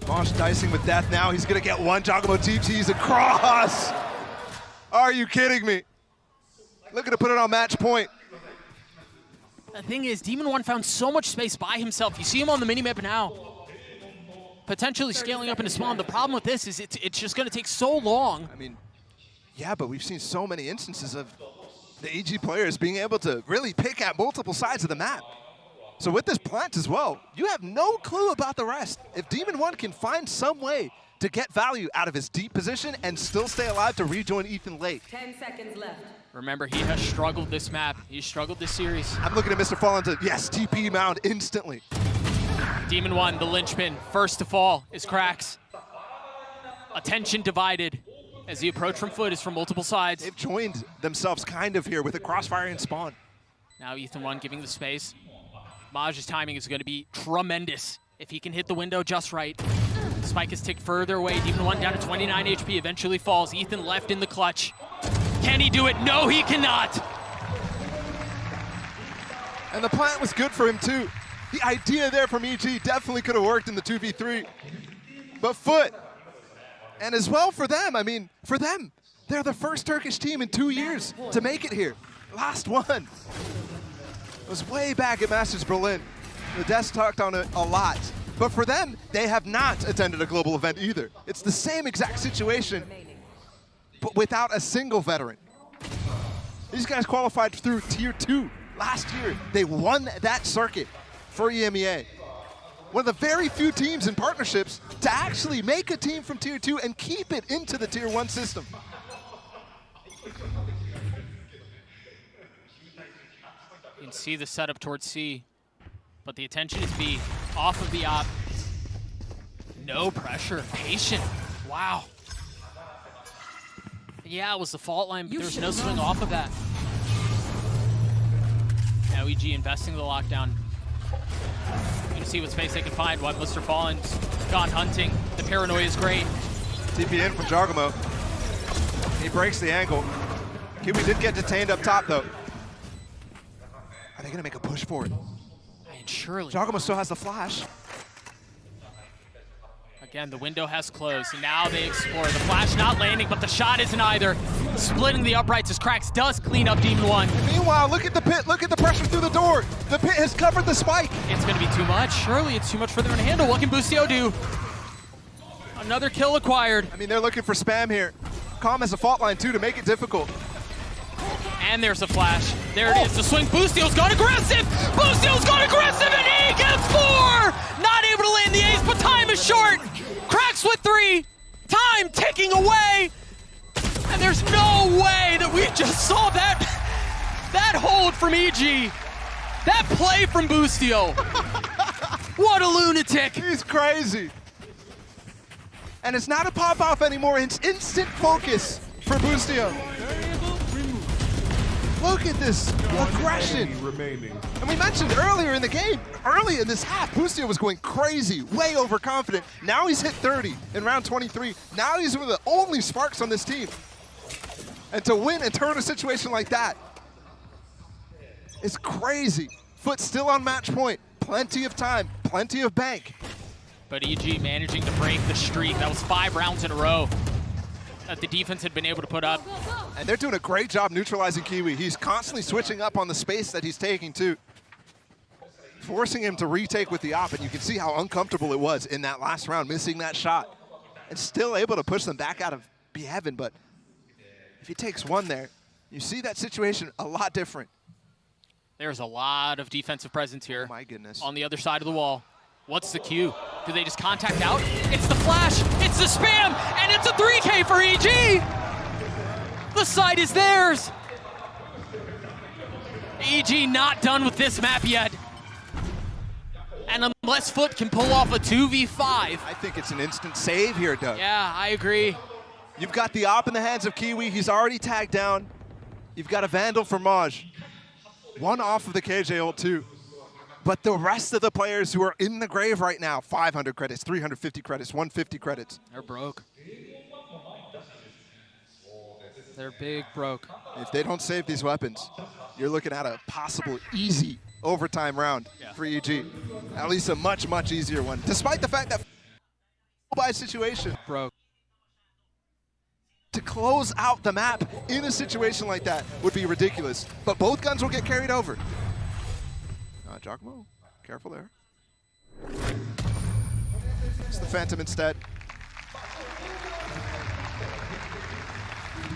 Mosh dicing with death now. He's going to get one. Giacomo TT's across. Are you kidding me? Looking to put it on match point. The thing is, Demon One found so much space by himself. You see him on the minimap now. Potentially scaling up into spawn. The problem with this is it's just going to take so long. I mean, yeah, but we've seen so many instances of the EG players being able to really pick at multiple sides of the map. So with this plant as well, you have no clue about the rest. If Demon One can find some way to get value out of his deep position and still stay alive to rejoin Ethan late. 10 seconds left. Remember, he has struggled this map. He's struggled this series. I'm looking at Mr. Fallen to, yes, TP mound instantly. Demon One, the linchpin, first to fall is Cracks. Attention divided as the approach from FUT is from multiple sides. They've joined themselves kind of here with a crossfire and spawn. Now Ethan One giving the space. Maj's timing is going to be tremendous if he can hit the window just right. Spike is ticked further away. Demon One down to 29 HP, eventually falls. Ethan left in the clutch. Can he do it? No, he cannot. And the plant was good for him too. The idea there from EG definitely could have worked in the 2v3. But FUT, and as well for them, I mean, for them, they're the first Turkish team in 2 years to make it here. Last one. It was way back at Masters Berlin. The desk talked on it a lot. But for them, they have not attended a global event either. It's the same exact situation, but without a single veteran. These guys qualified through Tier 2 last year. They won that circuit for EMEA. One of the very few teams in partnerships to actually make a team from Tier 2 and keep it into the Tier 1 system. You can see the setup towards C, but the attention is B. Off of the op. No pressure, patient. Wow. Yeah, it was the fault line, but there's no swing off of that. Now EG investing the lockdown. You can see what space they can find while Mr. Fallen's gone hunting. The paranoia is great. TP in from Giacomo. He breaks the angle. Kiwi did get detained up top though. Are they gonna make a push for it? And surely. Giacomo still has the flash. Again, the window has closed, and now they explore. The flash not landing, but the shot isn't either. Splitting the uprights as Cracks does clean up Demon One. Meanwhile, look at the pit, look at the pressure through the door. The pit has covered the spike. It's gonna be too much. Surely it's too much for them to handle. What can Boostio do? Another kill acquired. I mean, they're looking for spam here. Calm has a fault line too to make it difficult. And there's a flash. There it is, the swing. Boostio's gone aggressive! Boostio's gone aggressive, and he gets 4! Not able to land the ace, but time is short. Cracks with 3. Time ticking away. And there's no way that we just saw that hold from EG. That play from Boostio. What a lunatic. He's crazy. And it's not a pop-off anymore, it's instant focus for Boostio. Look at this aggression. And we mentioned earlier in the game, early in this half, Boostio was going crazy, way overconfident. Now he's hit 30 in round 23. Now he's one of the only sparks on this team. And to win and turn a situation like that is crazy. FUT still on match point. Plenty of time, plenty of bank. But EG managing to break the streak. That was 5 rounds in a row that the defense had been able to put up. And they're doing a great job neutralizing Kiwi. He's constantly switching up on the space that he's taking too, forcing him to retake with the op, and you can see how uncomfortable it was in that last round, missing that shot, and still able to push them back out of B-Heaven. But if he takes one there, you see that situation a lot different. There's a lot of defensive presence here. Oh my goodness. On the other side of the wall. What's the cue? Do they just contact out? It's the flash, it's the spam, and it's a 3K for EG! The site is theirs! EG not done with this map yet. And unless FUT can pull off a 2v5. I think it's an instant save here, Doug. Yeah, I agree. You've got the op in the hands of Kiwi. He's already tagged down. You've got a Vandal for Maj. One off of the KJ ult too. But the rest of the players who are in the grave right now, 500 credits, 350 credits, 150 credits. They're broke. They're big broke. If they don't save these weapons, you're looking at a possible easy overtime round for EG. At least a much, much easier one. Despite the fact that by situation. Broke. To close out the map in a situation like that would be ridiculous. But both guns will get carried over. Giacomo, careful there. It's the Phantom instead.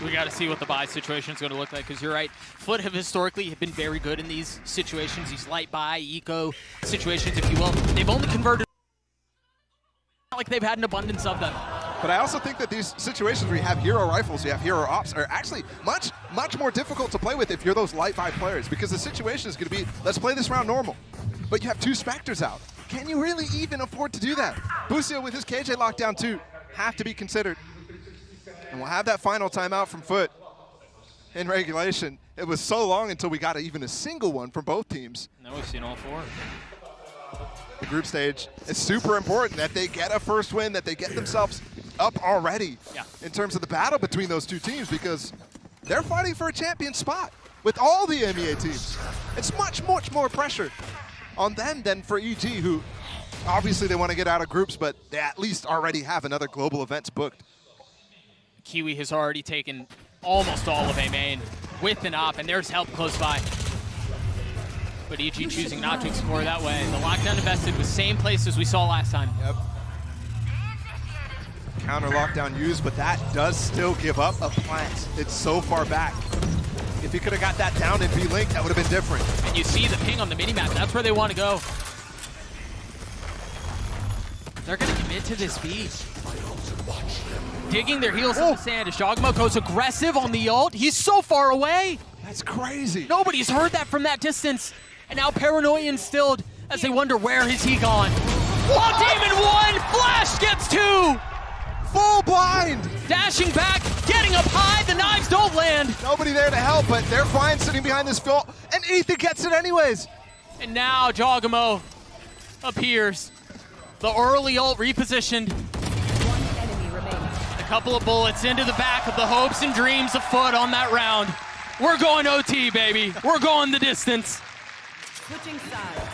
We got to see what the buy situation is going to look like, because you're right. FUT have historically been very good in these situations, these light buy, eco situations, if you will. They've only converted like they've had an abundance of them. But I also think that these situations where you have hero rifles, you have hero ops, are actually much, much more difficult to play with if you're those light buy players, because the situation is going to be, let's play this round normal. But you have 2 Spectres out. Can you really even afford to do that? Busio with his KJ lockdown too, have to be considered. And we'll have that final timeout from FUT in regulation. It was so long until we got even a single one from both teams. Now we've seen all 4. The group stage, it's super important that they get a first win, that they get themselves up already in terms of the battle between those 2 teams, because they're fighting for a champion spot with all the MEA teams. It's much, much more pressure on them than for EG, who obviously they want to get out of groups, but they at least already have another global events booked. Kiwi has already taken almost all of A main with an op, and there's help close by. But EG choosing not to explore that way. The lockdown invested was same place as we saw last time. Yep. Counter lockdown used, but that does still give up a plant. It's so far back. If he could have got that down in B-Link, that would have been different. And you see the ping on the minimap. That's where they want to go. They're going to commit to this B. Digging their heels in the sand as Giacomo goes aggressive on the ult. He's so far away. That's crazy. Nobody's heard that from that distance. And now paranoia instilled as they wonder where is he gone. Oh, Demon 1! Flash gets 2! Full blind! Dashing back, getting up high, the knives don't land. Nobody there to help, but they're fine sitting behind this field, and Ethan gets it anyways. And now Giacomo appears. The early ult repositioned. One enemy remaining. A couple of bullets into the back of the hopes and dreams of FUT on that round. We're going OT, baby. We're going the distance. Switching sides.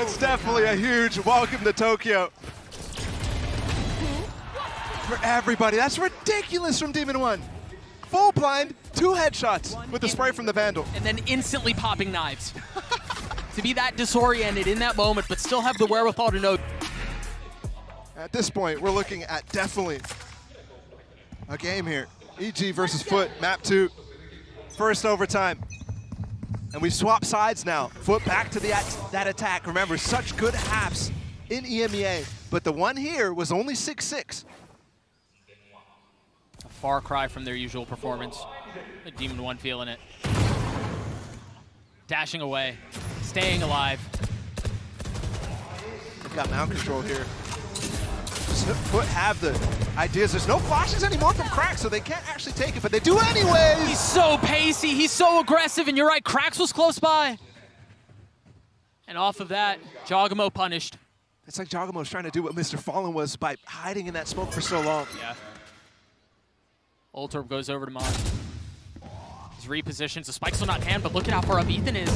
It's definitely a huge welcome to Tokyo. For everybody, that's ridiculous from Demon 1. Full blind, 2 headshots with the spray from the Vandal. And then instantly popping knives. To be that disoriented in that moment, but still have the wherewithal to know. At this point, we're looking at definitely a game here. EG versus FUT, map 2, first overtime. And we swap sides now. FUT back to that attack. Remember, such good haps in EMEA, but the one here was only 6-6. A far cry from their usual performance. The Demon 1 feeling it. Dashing away, staying alive. They've got mount control here. FUT have the ideas. There's no flashes anymore from Crack, so they can't actually take it, but they do anyways. He's so pacey, he's so aggressive, and you're right, Cracks was close by. And off of that, Giacomo punished. It's like Giacomo's trying to do what Mr. Fallen was by hiding in that smoke for so long. Yeah. Ultorb goes over to Mon. He's repositions, the spike's still not in hand, but look at how far up Ethan is.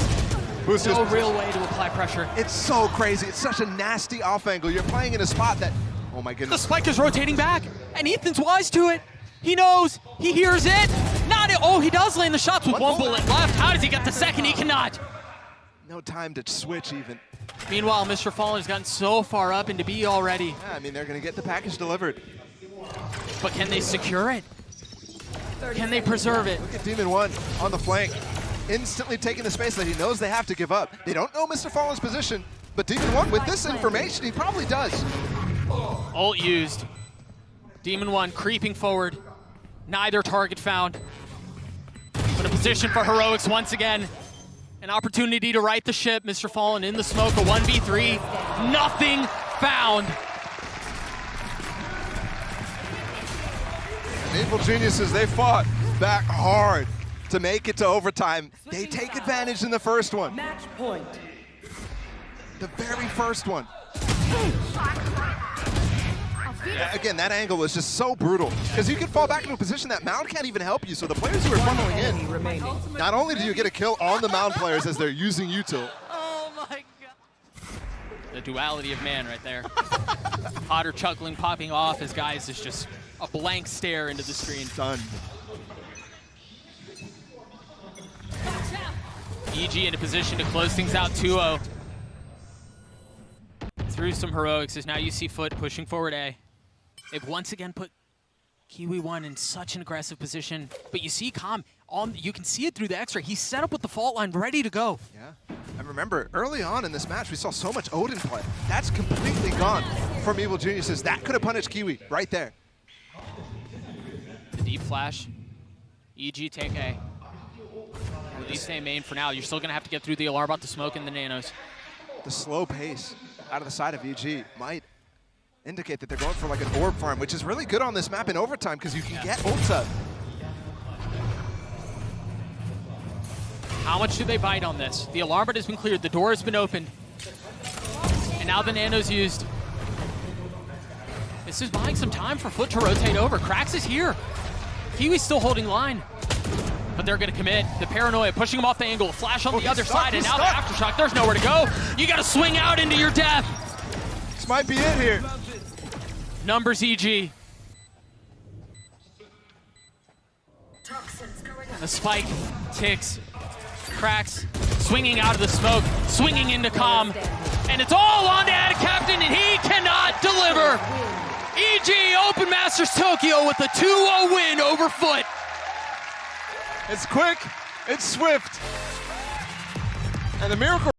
No real way to apply pressure. It's so crazy. It's such a nasty off angle. You're playing in a spot that, oh my goodness. The spike is rotating back, and Ethan's wise to it. He knows, he hears it. Not it. Oh, he does land the shots with one bullet left. How does he get the second? He cannot. No time to switch even. Meanwhile, Mr. Fallen has gotten so far up into B already. Yeah, I mean, they're going to get the package delivered. But can they secure it? Can they preserve it? Look at Demon 1 on the flank, instantly taking the space that he knows they have to give up. They don't know Mr. Fallen's position, but Demon 1, with this information, he probably does. Ult used. Demon 1 creeping forward. Neither target found. But a position for Heroics once again. An opportunity to right the ship. Mr. Fallen in the smoke, a 1v3. Nothing found. And Evil Geniuses, they fought back hard to make it to overtime. They take advantage in the first one. Match point. The very first one. Again, that angle was just so brutal. Because you can fall back into a position that Mound can't even help you. So the players who are funneling Enemy in, remaining. not only do you get a kill on the Mound players as they're using util. Oh my god. The duality of man right there. Potter chuckling, popping off as guys is just a blank stare into the screen. Done. EG in a position to close things out 2-0. Through some Heroics as now you see FUT pushing forward A. They've once again put Kiwi 1 in such an aggressive position, but you see Calm, you can see it through the X-ray. He's set up with the fault line ready to go. Yeah, and remember, early on in this match, we saw so much Odin play. That's completely gone from Evil Geniuses. That could have punished Kiwi right there. The deep flash. EG take A. At least stay main for now. You're still going to have to get through the alarm about the smoke and the nanos. The slow pace out of the side of EG might indicate that they're going for like an orb farm, which is really good on this map in overtime because you can get ulta. How much do they bite on this? The alarm bot has been cleared. The door has been opened. And now the nano's used. This is buying some time for FUT to rotate over. Krax is here. Kiwi's still holding line. But they're going to commit. The paranoia pushing him off the angle. Flash on the other side, and now the aftershock. There's nowhere to go. You got to swing out into your death. This might be it here. Numbers EG. The spike ticks. Krax swinging out of the smoke, swinging into Calm. And it's all on to Ad Captain, and he cannot deliver. EG Open Masters Tokyo with a 2-0 win over FUT. It's quick, it's swift, and the miracle